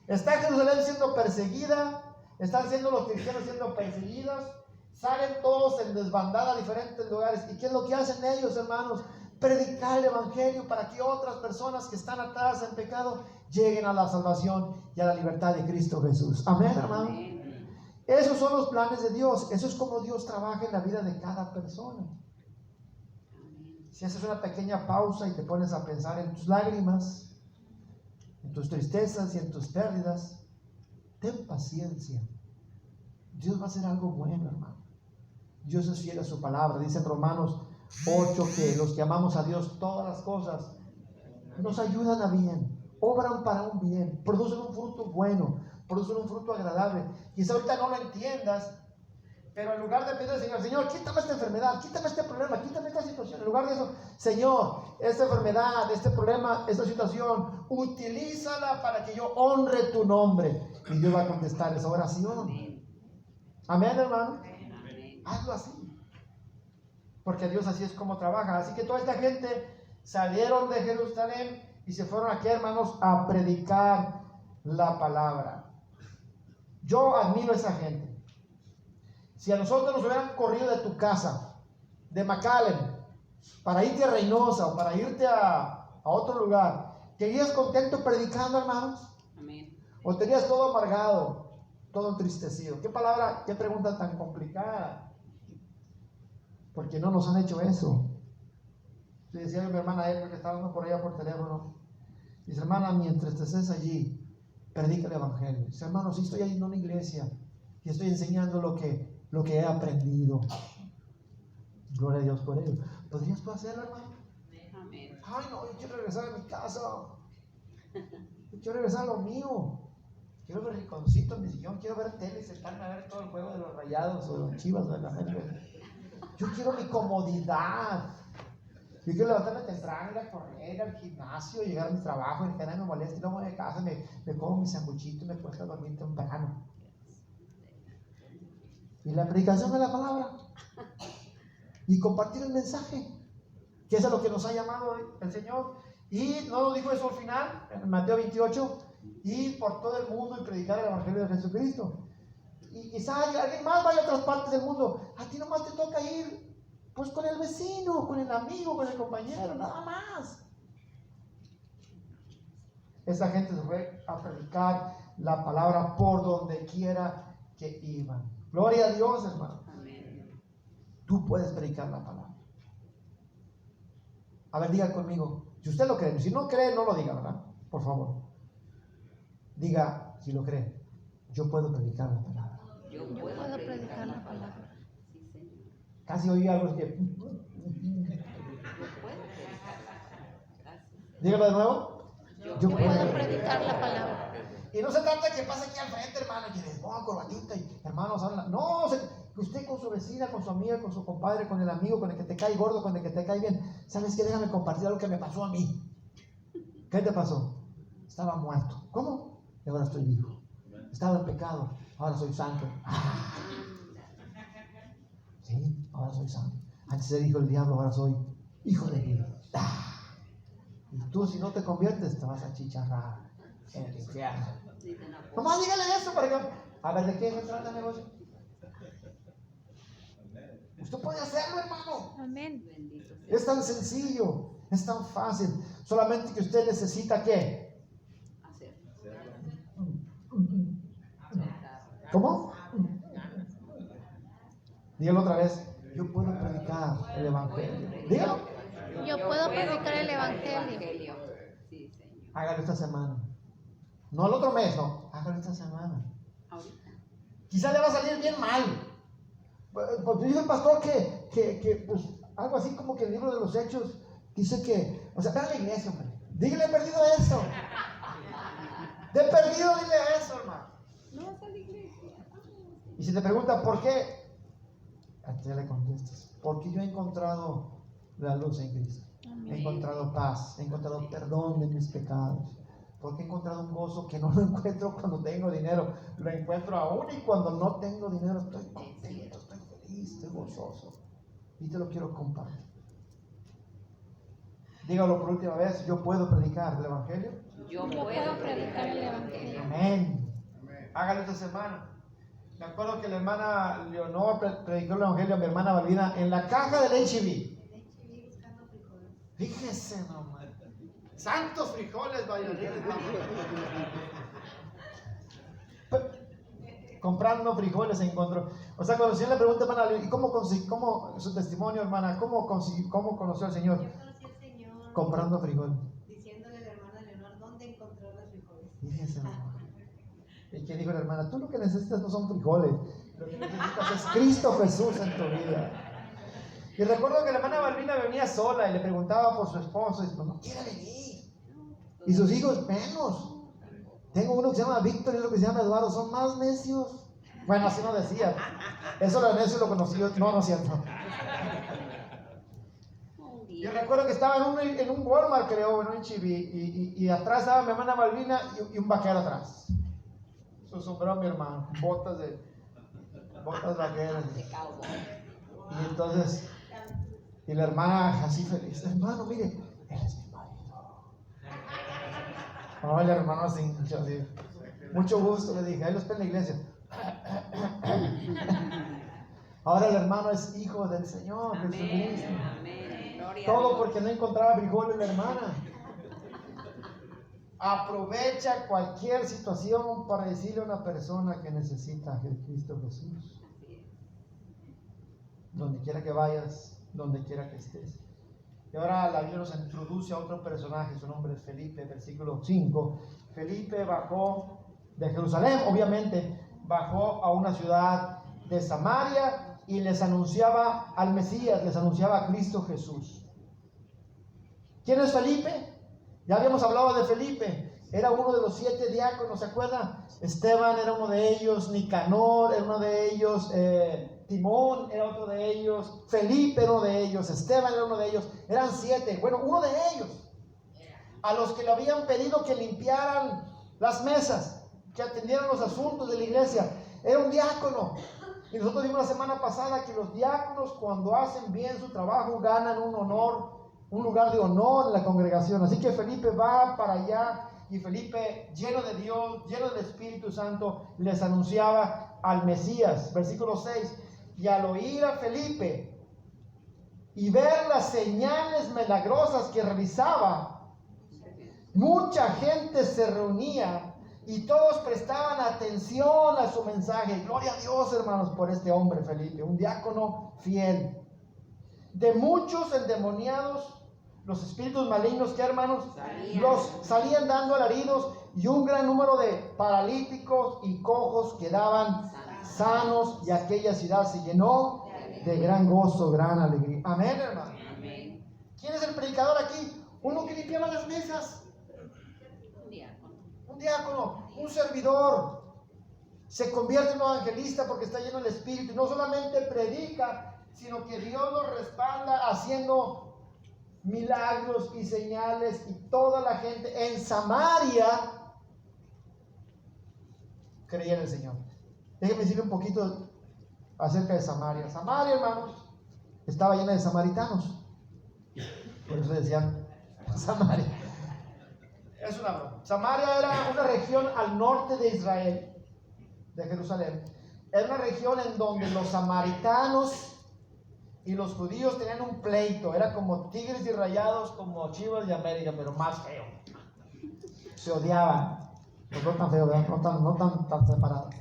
Está Jerusalén siendo perseguida, están siendo los cristianos siendo perseguidos, salen todos en desbandada a diferentes lugares. ¿Y qué es lo que hacen ellos, hermanos? Predicar el evangelio para que otras personas que están atadas en pecado lleguen a la salvación y a la libertad de Cristo Jesús. Amén, hermano. Esos son los planes de Dios. Eso es como Dios trabaja en la vida de cada persona. Si haces una pequeña pausa y te pones a pensar en tus lágrimas, en tus tristezas y en tus pérdidas, ten paciencia. Dios va a hacer algo bueno, hermano. Dios es fiel a su palabra. Dice en Romanos 8 que los que amamos a Dios, todas las cosas nos ayudan a bien, obran para un bien, producen un fruto bueno, producen un fruto agradable. Quizá ahorita no lo entiendas, pero en lugar de pedir al Señor, Señor, quítame esta enfermedad, quítame este problema, quítame esta situación, en lugar de eso, Señor, esta enfermedad, este problema, esta situación, utilízala para que yo honre tu nombre. Y Dios va a contestar esa oración. Amén, hermano. Hazlo así. Porque Dios así es como trabaja. Así que toda esta gente salieron de Jerusalén y se fueron aquí, hermanos, a predicar la palabra. Yo admiro a esa gente. Si a nosotros nos hubieran corrido de tu casa, de McAllen, para irte a Reynosa o para irte a otro lugar, ¿te irías contento predicando, hermanos? Amén. ¿O tenías todo amargado, todo entristecido? ¿Qué palabra, qué pregunta tan complicada? Porque no nos han hecho eso. Le decía a mi hermana Edna que estaba hablando por allá por teléfono. Dice, hermana, mientras te estés allí, predica el evangelio. Dice, hermano, sí estoy ahí en una iglesia y estoy enseñando lo que he aprendido. Gloria a Dios por ello. ¿Podrías tú hacerlo, hermano? Amén. Ay, no, yo quiero regresar a mi casa. Yo quiero regresar a lo mío. Quiero ver riconcito en mi sillón. Quiero ver tele y sentarme a ver todo el juego de los Rayados o de los Chivas o de la América. Yo quiero mi comodidad. Yo quiero levantarme temprano, ir a correr, ir al gimnasio, llegar a mi trabajo, y que nadie me moleste, y luego voy a casa, me como mi sanguchito y me cuesta dormir temprano. Y la predicación de la palabra. Y compartir el mensaje, que es a lo que nos ha llamado el Señor. Y no lo dijo eso al final, en Mateo 28, ir por todo el mundo y predicar el Evangelio de Jesucristo. Y quizás alguien más vaya a otras partes del mundo. A ti nomás te toca ir pues con el vecino, con el amigo, con el compañero, nada más. Esa gente se fue a predicar la palabra por donde quiera que iban. Gloria a Dios, hermano. Amén. Tú puedes predicar la palabra. A ver, diga conmigo. Si usted lo cree, si no cree, no lo diga, ¿verdad? Por favor. Diga si lo cree. Yo puedo predicar la palabra. Yo Yo puedo predicar la palabra. Sí, Señor. Casi oí algo que... Yo puedo predicar la palabra. Gracias. Dígalo de nuevo. Yo puedo predicar la palabra. Y no se trata de que pase aquí al frente, hermano, y les ponga corbatita y hermanos hablan. No, que usted con su vecina, con su amiga, con su compadre, con el amigo, con el que te cae gordo, con el que te cae bien. ¿Sabes qué? Déjame compartir algo que me pasó a mí. ¿Qué te pasó? Estaba muerto. ¿Cómo? Y ahora estoy vivo. Estaba en pecado. Ahora soy santo. Ah. Sí, ahora soy santo. Antes era hijo del diablo, ahora soy hijo de Dios. Ah. Y tú, si no te conviertes, te vas a chicharrar en el infierno. Nomás dígale eso para que... A ver, ¿de qué se trata el negocio? Usted puede hacerlo, hermano. Amén. Bendito sea. Es tan sencillo, es tan fácil. Solamente que usted necesita ¿qué? Hacer. ¿Cómo? Dígalo otra vez. Yo puedo predicar el evangelio. Dígalo. Yo puedo predicar el evangelio. Sí, Señor. Hágalo esta semana. No el otro mes, no. Hágalo esta semana. Ahorita. Quizá le va a salir bien mal. Porque dice el pastor que pues, algo así como que el libro de los Hechos dice que, o sea, ven a la iglesia, hombre. Dígale, he perdido eso. De perdido, dile eso, hermano. No vas a la iglesia. Y si te preguntan por qué, a ti le contestas, porque yo he encontrado la luz en Cristo. He encontrado paz, he encontrado perdón de mis pecados. Porque he encontrado un gozo que no lo encuentro cuando tengo dinero. Lo encuentro aún y cuando no tengo dinero. Estoy contento, estoy feliz, estoy gozoso. Y te lo quiero compartir. Dígalo por última vez, yo puedo predicar el evangelio. Yo Yo puedo predicar el evangelio. Amén. Hágalo esta semana. Me acuerdo que la hermana Leonor predicó el evangelio a mi hermana Balbina en la caja del HIV. Fíjese nomás. Santos frijoles, vaya. Comprando frijoles se encontró. O sea, cuando el Señor le pregunta, hermana, ¿y cómo su testimonio, hermana? ¿Cómo conoció al Señor? Yo conocí al Señor Comprando frijoles. diciéndole a la hermana Leonor dónde encontró los frijoles. Fíjese nomás. ¿Y qué dijo la hermana? Tú lo que necesitas no son frijoles. Lo que necesitas es Cristo Jesús en tu vida. Y recuerdo que la hermana Balbina venía sola y le preguntaba por su esposo y dice, pues no quiere venir. Y sus hijos menos. Tengo uno que se llama Víctor y otro que se llama Eduardo, son más necios. Bueno, así no decía. Eso lo necio lo conocí yo. No, no es cierto. Yo recuerdo que estaba en un Walmart, creo, en un Chibi, y atrás estaba mi hermana Balbina y un vaquero atrás. Su sombrero, mi hermano, botas vaqueras. De cowboy. Y entonces, y la hermana así feliz, hermano, mire, él es mi marido. Ay, el hermano así, mucho gusto, le dije, ahí lo espera en la iglesia. Ahora el hermano es hijo del Señor Jesucristo. Amén. Gloria a Todo Dios. porque no encontraba frijoles la hermana. Aprovecha cualquier situación para decirle a una persona que necesita a Cristo Jesús. Así es. Donde quiera que vayas, donde quiera que estés. Y ahora la Biblia nos introduce a otro personaje, su nombre es Felipe, versículo 5. Felipe bajó de Jerusalén, obviamente, bajó a una ciudad de Samaria y les anunciaba al Mesías, les anunciaba a Cristo Jesús. ¿Quién es Felipe? Ya habíamos hablado de Felipe. era uno de los 7 diáconos, ¿se acuerdan? Esteban era uno de ellos, Nicanor era uno de ellos, Timón era otro de ellos, Felipe era uno de ellos, Esteban era uno de ellos, eran 7. Bueno, uno de ellos, a los que le habían pedido que limpiaran las mesas, que atendieran los asuntos de la iglesia, era un diácono. Y nosotros vimos la semana pasada que los diáconos, cuando hacen bien su trabajo, ganan un honor, un lugar de honor en la congregación. Así que Felipe va para allá, y Felipe, lleno de Dios, lleno del Espíritu Santo, les anunciaba al Mesías. Versículo 6: y al oír a Felipe y ver las señales milagrosas que realizaba, mucha gente se reunía y todos prestaban atención a su mensaje. Gloria a Dios, hermanos, por este hombre Felipe, un diácono fiel. De muchos endemoniados, los espíritus malignos, que hermanos, salían dando alaridos, y un gran número de paralíticos y cojos quedaban sanos, y aquella ciudad se llenó de gran gozo, gran alegría. Amén, hermano. Amén. ¿Quién es el predicador aquí? Uno que limpiaba las mesas. Un diácono, un servidor. Se convierte en un evangelista porque está lleno del Espíritu. No solamente predica, sino que Dios lo respalda haciendo milagros y señales, y toda la gente en Samaria creía en el Señor. Déjenme decirle un poquito acerca de Samaria. Samaria, hermanos, estaba llena de samaritanos. Por eso decían Samaria. Es una broma. Samaria era una región al norte de Israel, de Jerusalén. Era una región en donde los samaritanos y los judíos tenían un pleito. Era como tigres y rayados, como Chivas de América, pero más feo. Se odiaban. Pues no tan feo, ¿verdad? No tan separados.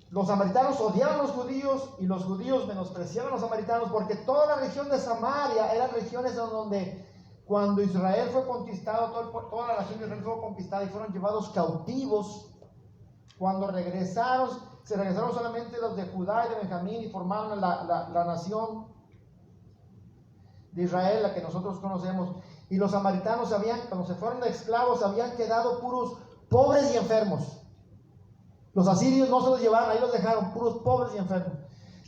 Los samaritanos odiaban a los judíos, y los judíos menospreciaban a los samaritanos, porque toda la región de Samaria eran regiones en donde, cuando Israel fue conquistado, toda la nación de Israel fue conquistada y fueron llevados cautivos. Cuando regresaron, se regresaron solamente los de Judá y de Benjamín, y formaron la nación de Israel, la que nosotros conocemos. Y los samaritanos cuando se fueron de esclavos, habían quedado puros pobres y enfermos. Los asirios no se los llevaron, ahí los dejaron puros pobres y enfermos.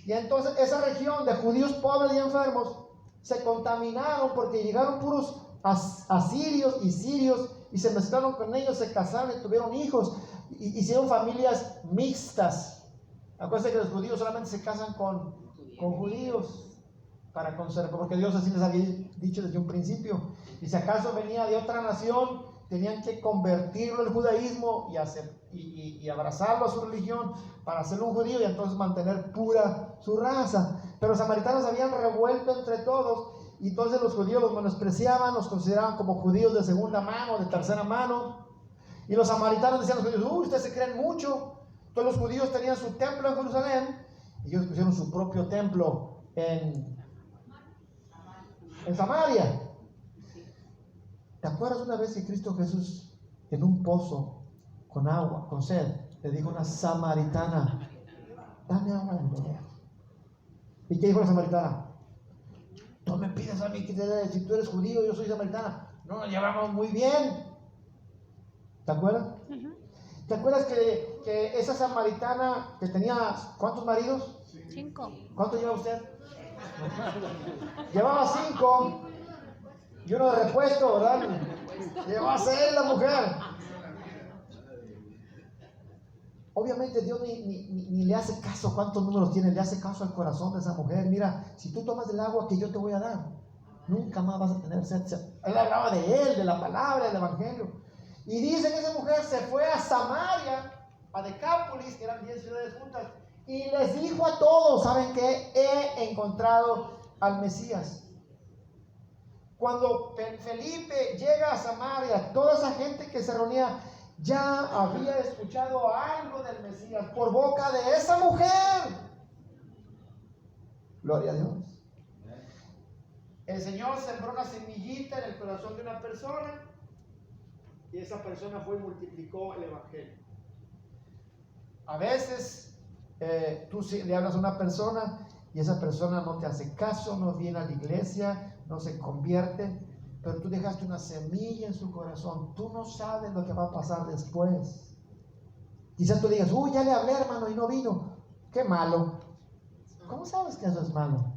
Y entonces esa región de judíos pobres y enfermos se contaminaron, porque llegaron puros asirios y sirios, y se mezclaron con ellos, se casaron y tuvieron hijos, hicieron familias mixtas. Acuérdense que los judíos solamente se casan con judíos para conservar, porque Dios así les había dicho desde un principio. Y si acaso venía de otra nación, tenían que convertirlo al judaísmo y abrazarlo a su religión para hacerlo un judío, y entonces mantener pura su raza. Pero los samaritanos habían revuelto entre todos, y entonces los judíos los menospreciaban, los consideraban como judíos de segunda mano, de tercera mano. Y los samaritanos decían a los judíos: ustedes se creen mucho. Todos los judíos tenían su templo en Jerusalén, y ellos pusieron su propio templo en Samaria. ¿Te acuerdas una vez que Cristo Jesús, en un pozo con agua, con sed, le dijo a una samaritana: dame agua de beber? ¿Y qué dijo la samaritana? No me pidas a mí que te dé, si tú eres judío, yo soy samaritana. No nos llevamos muy bien. ¿Te acuerdas? ¿Te acuerdas que esa samaritana que tenía, ¿cuántos maridos? 5. ¿Cuánto lleva usted? Llevaba 5 y uno de repuesto, ¿verdad? Llevaba 6 la mujer. Obviamente Dios ni le hace caso cuántos números tiene, le hace caso al corazón de esa mujer. Mira, si tú tomas del agua que yo te voy a dar, nunca más vas a tener sed. Él hablaba de él, de la palabra, del evangelio. Y dice que esa mujer se fue a Samaria, a Decápolis, que eran 10 ciudades juntas, y les dijo a todos: ¿saben qué? He encontrado al Mesías. Cuando Felipe llega a Samaria, toda esa gente que se reunía ya había escuchado algo del Mesías por boca de esa mujer. Gloria a Dios. El Señor sembró una semillita en el corazón de una persona, y esa persona fue y multiplicó el evangelio. A veces tú le hablas a una persona y esa persona no te hace caso, no viene a la iglesia, no se convierte, pero tú dejaste una semilla en su corazón. Tú no sabes lo que va a pasar después. Quizás tú digas, uy, ya le hablé, hermano, y no vino. Qué malo. ¿Cómo sabes que eso es malo?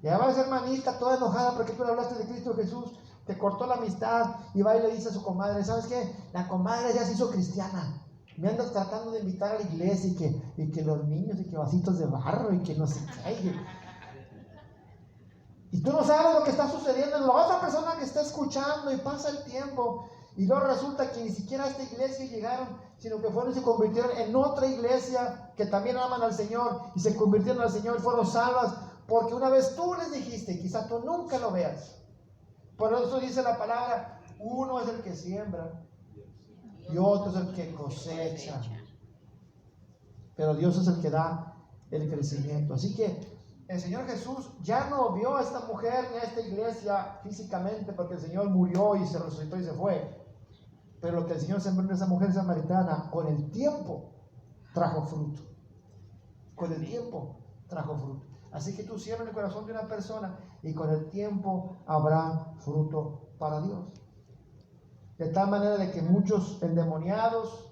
Ya va a ser hermanita toda enojada porque tú le hablaste de Cristo Jesús, te cortó la amistad y va y le dice a su comadre, ¿sabes qué? La comadre ya se hizo cristiana. Me andas tratando de invitar a la iglesia y que los niños y que vasitos de barro y que no sé qué. Y tú no sabes lo que está sucediendo en la otra persona que está escuchando y pasa el tiempo. Y luego resulta que ni siquiera a esta iglesia llegaron, sino que fueron y se convirtieron en otra iglesia que también aman al Señor y se convirtieron al Señor y fueron salvas porque una vez tú les dijiste, quizá tú nunca lo veas. Por eso dice la palabra, uno es el que siembra y otro es el que cosecha. Pero Dios es el que da el crecimiento. Así que el Señor Jesús ya no vio a esta mujer ni a esta iglesia físicamente porque el Señor murió y se resucitó y se fue. Pero lo que el Señor sembró en esa mujer samaritana, con el tiempo trajo fruto. Con el tiempo trajo fruto. Así que tú siembras en el corazón de una persona y con el tiempo habrá fruto para Dios. De tal manera de que muchos endemoniados,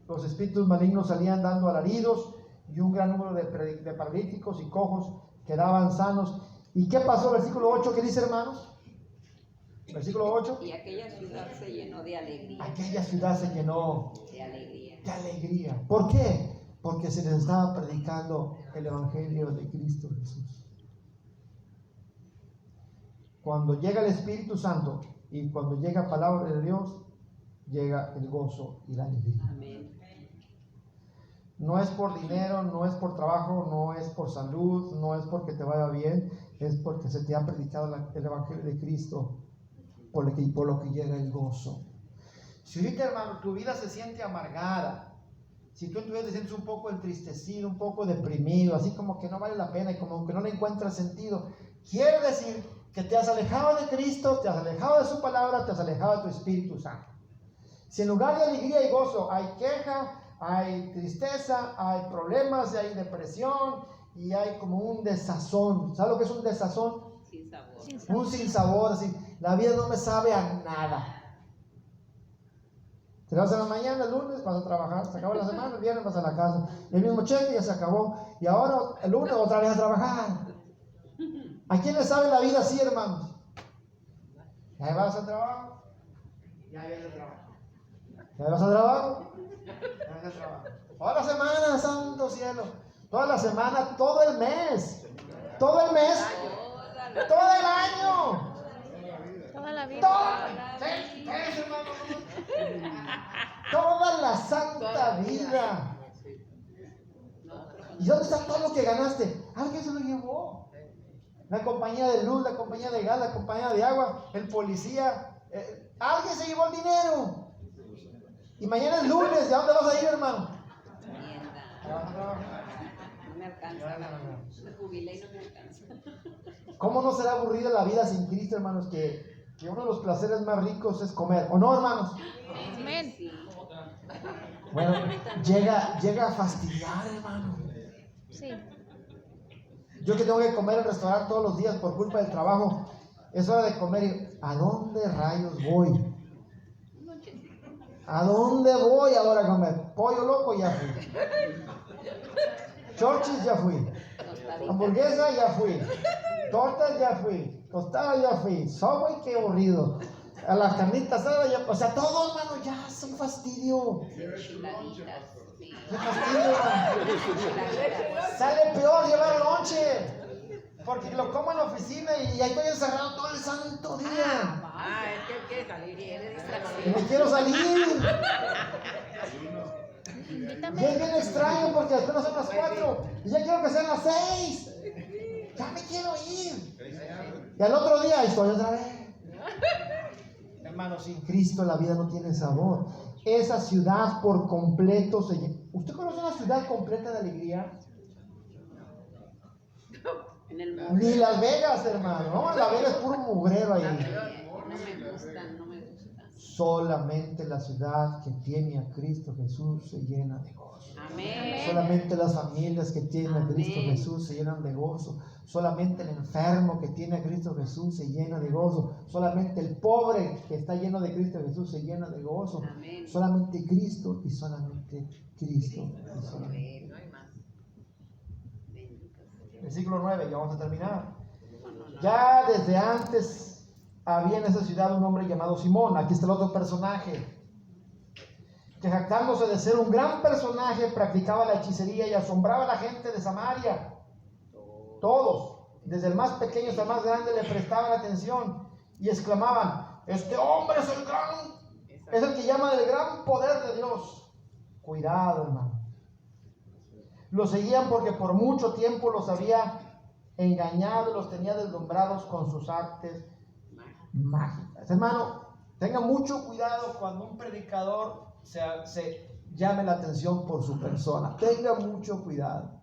los espíritus malignos salían dando alaridos y un gran número de paralíticos y cojos quedaban sanos. ¿Y qué pasó? Versículo 8, ¿qué dice, hermanos? Versículo 8. Y aquella ciudad se llenó de alegría. Aquella ciudad se llenó De alegría. de alegría. ¿Por qué? Porque se les estaba predicando el Evangelio de Cristo Jesús. Cuando llega el Espíritu Santo y cuando llega palabra de Dios, llega el gozo y la alegría. Amén. No es por dinero, no es por trabajo, no es por salud, no es porque te vaya bien, es porque se te ha predicado el Evangelio de Cristo, por lo que llega el gozo. Si ahorita, hermano, tu vida se siente amargada, si tú en tu vida te sientes un poco entristecido, un poco deprimido, así como que no vale la pena y como que no le encuentras sentido, quiere decir que te has alejado de Cristo, te has alejado de su palabra, te has alejado de tu Espíritu Santo. Si en lugar de alegría y gozo hay queja, hay tristeza, hay problemas, hay depresión y hay como un desazón. ¿Sabes lo que es un desazón? Sin sabor. Un sinsabor, así. La vida no me sabe a nada. Te vas a la mañana, el lunes vas a trabajar, se acabó la semana, el viernes vas a la casa, el mismo cheque ya se acabó y ahora el lunes otra vez a trabajar. ¿A quién le sabe la vida así, hermanos? Ya vas al trabajo, ya vienes al trabajo. ¿Ya vas al trabajo? Ya vienes al trabajo. Toda la semana, santo cielo. Toda la semana, todo el mes. Todo el mes. Todo el año. Toda la vida. Toda la santa vida. ¿Y dónde está todo lo que ganaste? Alguien se lo llevó. La compañía de luz, la compañía de gas, la compañía de agua, el policía. Alguien se llevó el dinero. Y mañana es lunes. ¿De dónde vas a ir, hermano? No me alcanza. Me jubilé y no me alcanza. ¿Cómo no será aburrida la vida sin Cristo, hermanos? Que uno de los placeres más ricos es comer. ¿O no, hermanos? Amén. Bueno, llega a fastidiar, hermano. Sí. Yo que tengo que comer en el restaurante todos los días por culpa del trabajo, es hora de comer y ¿a dónde rayos voy? ¿A dónde voy ahora a comer? Pollo loco ya fui. Chorchis ya fui. Hamburguesa ya fui. Tortas ya fui. Tostadas ya fui. Subway, qué aburrido. A las carnitas asadas ya, o sea, todo, hermano, ya es un fastidio. Qué fastidio, hermano. Sale peor llevar lonche. Porque lo como en la oficina y ahí estoy encerrado todo el santo día. Es que quiere salir y eres Y distracción. me quiero salir. Invítame. Y es bien extraño porque apenas son las 4 y ya quiero que sean las 6. Ya me quiero ir. Y al otro día estoy otra vez. Hermano, sin Cristo la vida no tiene sabor. Esa ciudad por completo se llena. ¿Usted conoce una ciudad completa de alegría? En el mundo. Ni Las Vegas, hermano. No, Las Vegas es puro mugrero ahí. No me gustan, no me gustan. Solamente la ciudad que tiene a Cristo Jesús se llena de gozo. Amén. Solamente las familias que tienen a Cristo Amén. Jesús se llenan de gozo. Solamente el enfermo que tiene a Cristo Jesús se llena de gozo. Solamente el pobre que está lleno de Cristo Jesús se llena de gozo. Amén. Solamente Cristo y solamente Cristo. Y solamente. No hay más. Bendito sea. Versículo 9, ya vamos a terminar. No. Ya desde antes había en esa ciudad un hombre llamado Simón. Aquí está el otro personaje, que jactándose de ser un gran personaje, practicaba la hechicería y asombraba a la gente de Samaria. Todos, desde el más pequeño hasta el más grande, le prestaban atención y exclamaban: este hombre es el que llama el gran poder de Dios. Cuidado, hermano. Lo seguían porque por mucho tiempo los había engañado y los tenía deslumbrados con sus artes mágicas. Hermano, tenga mucho cuidado cuando un predicador se llame la atención por su persona. Tenga mucho cuidado.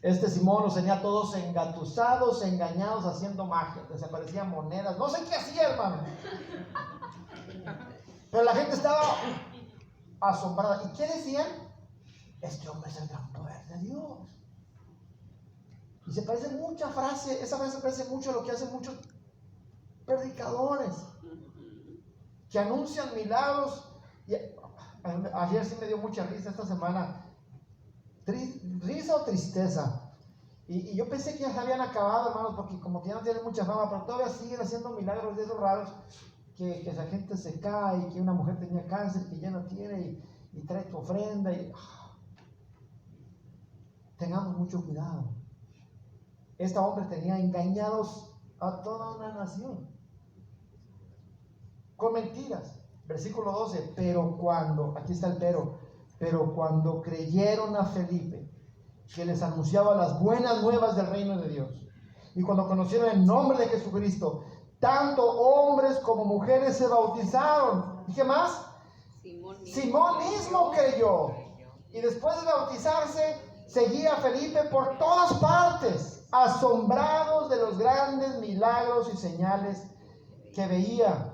Este Simón los tenía todos engatusados, engañados, haciendo magia. Desaparecían monedas. No sé qué hacía, hermano. Pero la gente estaba asombrada. ¿Y qué decían? Este hombre es el gran poder de Dios. Y se parece mucha frase, esa frase se parece mucho a lo que hacen muchos predicadores que anuncian milagros. Y ayer sí me dio mucha risa, esta semana, risa o tristeza. Y yo pensé que ya se habían acabado, hermanos, porque como que ya no tienen mucha fama, pero todavía siguen haciendo milagros de esos raros, que esa gente se cae, que una mujer tenía cáncer, que ya no tiene, y trae tu ofrenda. Tengamos mucho cuidado. Este hombre tenía engañados a toda una nación con mentiras. Versículo 12, pero cuando, aquí está el pero cuando creyeron a Felipe, que les anunciaba las buenas nuevas del reino de Dios, y cuando conocieron el nombre de Jesucristo, tanto hombres como mujeres se bautizaron. ¿Y qué más? Simón mismo creyó, y después de bautizarse, seguía a Felipe por todas partes, asombrados de los grandes milagros y señales que veía.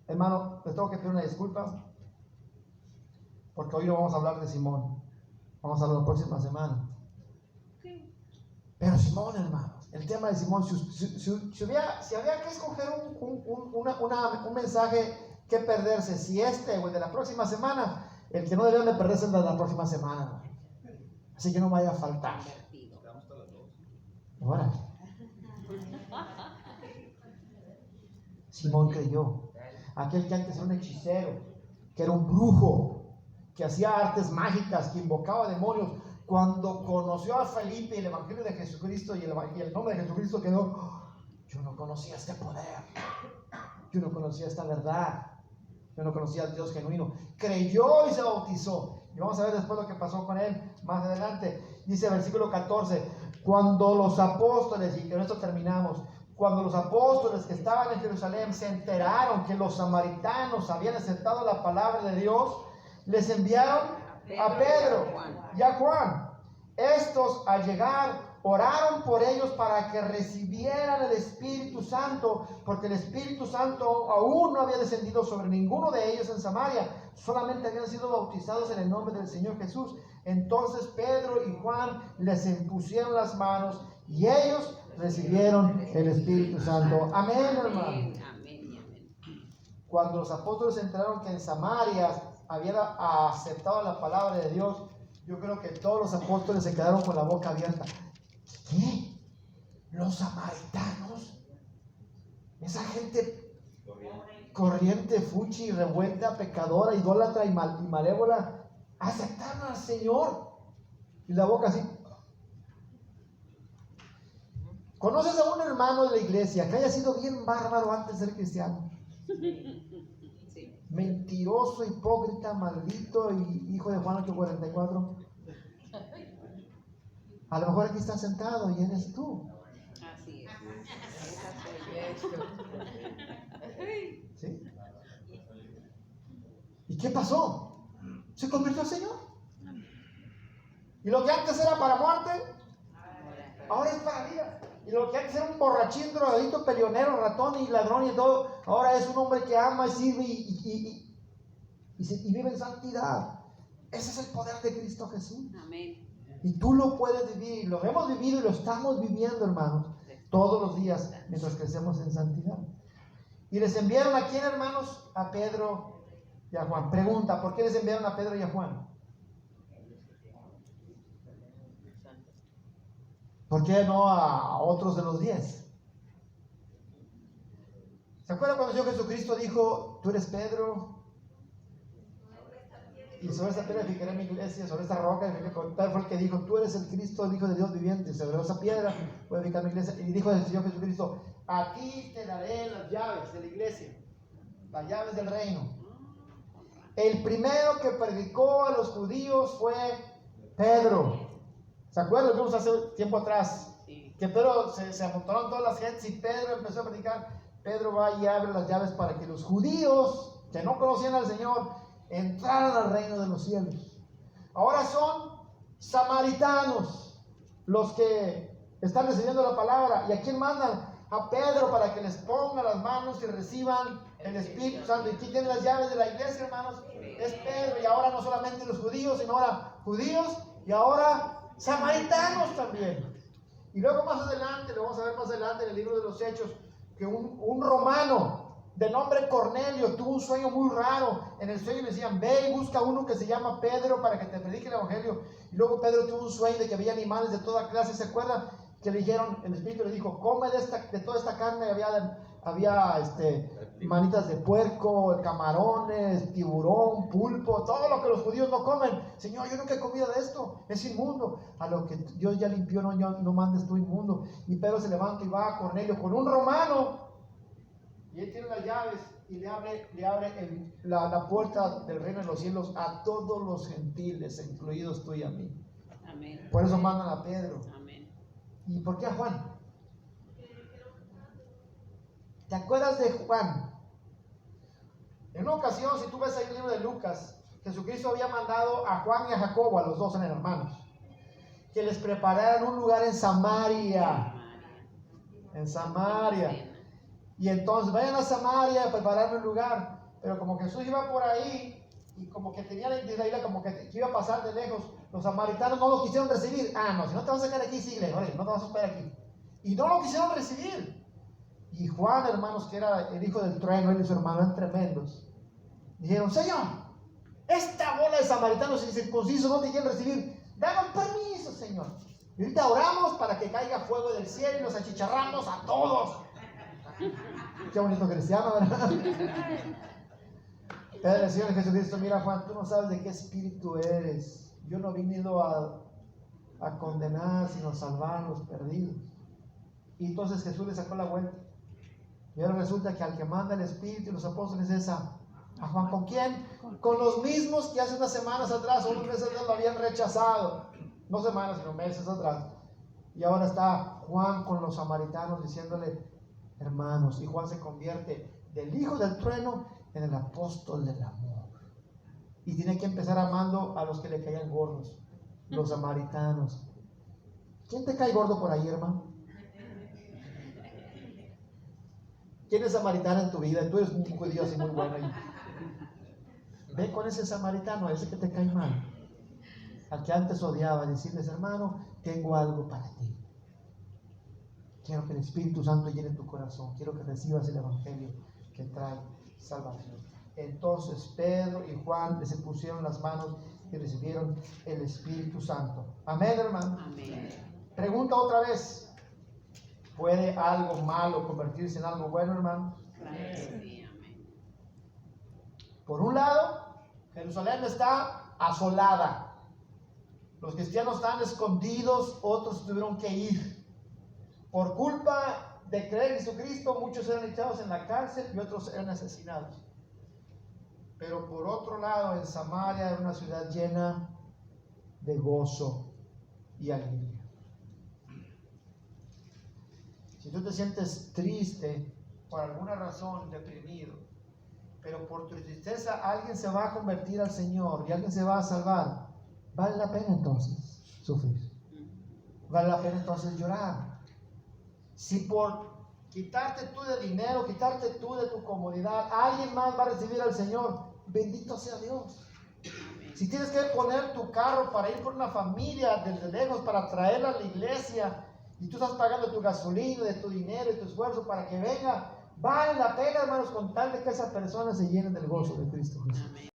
Hermano, les tengo que pedir una disculpa, porque hoy no vamos a hablar de Simón. Vamos a hablar la próxima semana. Pero Simón, hermanos, el tema de Simón, si había que escoger un mensaje que perderse, si este o el de la próxima semana, el que no debían de perderse es el de la próxima semana. Así que no vaya a faltar. Órale. Simón creyó. Aquel que antes era un hechicero, que era un brujo, que hacía artes mágicas, que invocaba demonios, cuando conoció a Felipe y el evangelio de Jesucristo y el nombre de Jesucristo quedó: yo no conocía este poder, yo no conocía esta verdad, yo no conocía al Dios genuino. Creyó y se bautizó. Y vamos a ver después lo que pasó con él más adelante. Dice versículo 14: cuando los apóstoles, y con esto terminamos, cuando los apóstoles que estaban en Jerusalén se enteraron que los samaritanos habían aceptado la palabra de Dios, les enviaron a Pedro y a Juan. Estos, al llegar, oraron por ellos para que recibieran el Espíritu Santo, porque el Espíritu Santo aún no había descendido sobre ninguno de ellos en Samaria, solamente habían sido bautizados en el nombre del Señor Jesús. Entonces Pedro y Juan les impusieron las manos y ellos recibieron el Espíritu Santo. Amén, hermano. Cuando los apóstoles se enteraron que en Samaria habían aceptado la palabra de Dios, yo creo que todos los apóstoles se quedaron con la boca abierta. ¿Qué? ¿Los samaritanos? Esa gente corriente, fuchi, revuelta, pecadora, idólatra y malévola, aceptaron al Señor. Y la boca así. ¿Conoces a un hermano de la iglesia que haya sido bien bárbaro antes de ser cristiano? Sí. Mentiroso, hipócrita, maldito y hijo de Juan 8:44. A lo mejor aquí está sentado y eres tú. Así es. Esa soy yo. ¿Sí? ¿Y qué pasó? Se convirtió al Señor. Y lo que antes era para muerte, ahora es para vida. Y lo que antes era un borrachín, drogadito, peleonero, ratón y ladrón y todo, ahora es un hombre que ama y sirve y vive en santidad. Ese es el poder de Cristo Jesús. Amén. Y tú lo puedes vivir, lo hemos vivido y lo estamos viviendo, hermanos, todos los días mientras crecemos en santidad. Y les enviaron a quién, hermanos? A Pedro y a Juan. Pregunta, ¿por qué les enviaron a Pedro y a Juan? ¿Por qué no a otros de los 10? ¿Se acuerdan cuando el Señor Jesucristo dijo, tú eres Pedro? Y sobre esta piedra edificaré mi iglesia, sobre esta roca. Pedro fue el que dijo, tú eres el Cristo, el Hijo de Dios viviente. Sobre esa piedra voy a edificar mi iglesia. Y dijo el Señor Jesucristo, a ti te daré las llaves de la iglesia, las llaves del reino. El primero que predicó a los judíos fue Pedro. ¿Se acuerdan? Vimos hace tiempo atrás que Pedro se amontonaron todas las gentes y Pedro empezó a predicar. Pedro va y abre las llaves para que los judíos que no conocían al Señor entraran al reino de los cielos. Ahora son samaritanos los que están recibiendo la palabra. ¿Y a quién mandan? A Pedro para que les ponga las manos y reciban el Espíritu Santo. ¿Y quién tiene las llaves de la iglesia, hermanos? Es Pedro. Y ahora no solamente los judíos, sino ahora judíos y ahora samaritanos también. Y luego más adelante, lo vamos a ver más adelante en el libro de los Hechos, que un romano de nombre Cornelio tuvo un sueño muy raro. En el sueño le decían, ve y busca uno que se llama Pedro para que te predique el evangelio. Y luego Pedro tuvo un sueño de que había animales de toda clase. ¿Se acuerdan? Que le dijeron, el Espíritu le dijo, come de toda esta carne. Había manitas de puerco, camarones, tiburón, pulpo, todo lo que los judíos no comen. Señor, yo nunca he comido de esto, es inmundo. A lo que Dios ya limpió, no mandes tú inmundo. Y Pedro se levanta y va a Cornelio con un romano. Y él tiene las llaves y le abre la puerta del reino de los cielos a todos los gentiles, incluidos tú y a mí. Amén. Por eso mandan a Pedro. Amén. ¿Y por qué a Juan? ¿Te acuerdas de Juan? En una ocasión, si tú ves ahí el libro de Lucas, Jesucristo había mandado a Juan y a Jacobo, a los dos eran hermanos, que les prepararan un lugar en Samaria. En Samaria. Y entonces vayan a Samaria a preparar un lugar. Pero como Jesús iba por ahí y como que tenía la idea como que iba a pasar de lejos, los samaritanos no lo quisieron recibir. No, si no te vas a sacar aquí, sigue, no te vas a esperar aquí. Y no lo quisieron recibir. Y Juan, hermanos, que era el hijo del trueno, él y su hermano eran tremendos, dijeron, Señor, esta bola de samaritanos incircuncisos no te quieren recibir. Danos permiso, Señor. Y ahorita oramos para que caiga fuego del cielo y los achicharramos a todos. Qué bonito cristiano, ¿verdad? Pero el Señor Jesucristo, mira, Juan, tú no sabes de qué espíritu eres. Yo no he venido a condenar, sino a salvar a los perdidos. Y entonces Jesús le sacó la vuelta. Y ahora resulta que al que manda el Espíritu y los apóstoles es a Juan. ¿Con quién? Con los mismos que hace unas semanas atrás o unos meses atrás lo habían rechazado. No semanas, sino meses atrás. Y ahora está Juan con los samaritanos diciéndole, hermanos. Y Juan se convierte del hijo del trueno en el apóstol del amor. Y tiene que empezar amando a los que le caían gordos, los samaritanos. ¿Quién te cae gordo por ahí, hermano? ¿Quién es samaritano en tu vida? Tú eres un judío así muy bueno. Ve con ese samaritano, a ese que te cae mal, al que antes odiaba, decirles, hermano, tengo algo para ti. Quiero que el Espíritu Santo llene tu corazón. Quiero que recibas el evangelio que trae salvación. Entonces Pedro y Juan les pusieron las manos y recibieron el Espíritu Santo. Amén, hermano. Amén. Pregunta otra vez. ¿Puede algo malo convertirse en algo bueno, hermano? Claro que sí, amén. Por un lado, Jerusalén está asolada. Los cristianos están escondidos, otros tuvieron que ir. Por culpa de creer en Jesucristo, muchos eran echados en la cárcel y otros eran asesinados. Pero por otro lado, en Samaria era una ciudad llena de gozo y alegría. Si tú te sientes triste, por alguna razón, deprimido, pero por tu tristeza alguien se va a convertir al Señor y alguien se va a salvar, vale la pena entonces sufrir. Vale la pena entonces llorar. Si por quitarte tú de dinero, quitarte tú de tu comodidad, alguien más va a recibir al Señor, bendito sea Dios. Si tienes que poner tu carro para ir por una familia desde lejos, para traerla a la iglesia, y tú estás pagando tu gasolina, de tu dinero y tu esfuerzo para que venga, vale la pena, hermanos, con tal de que esa persona se llene del gozo de Cristo Jesús.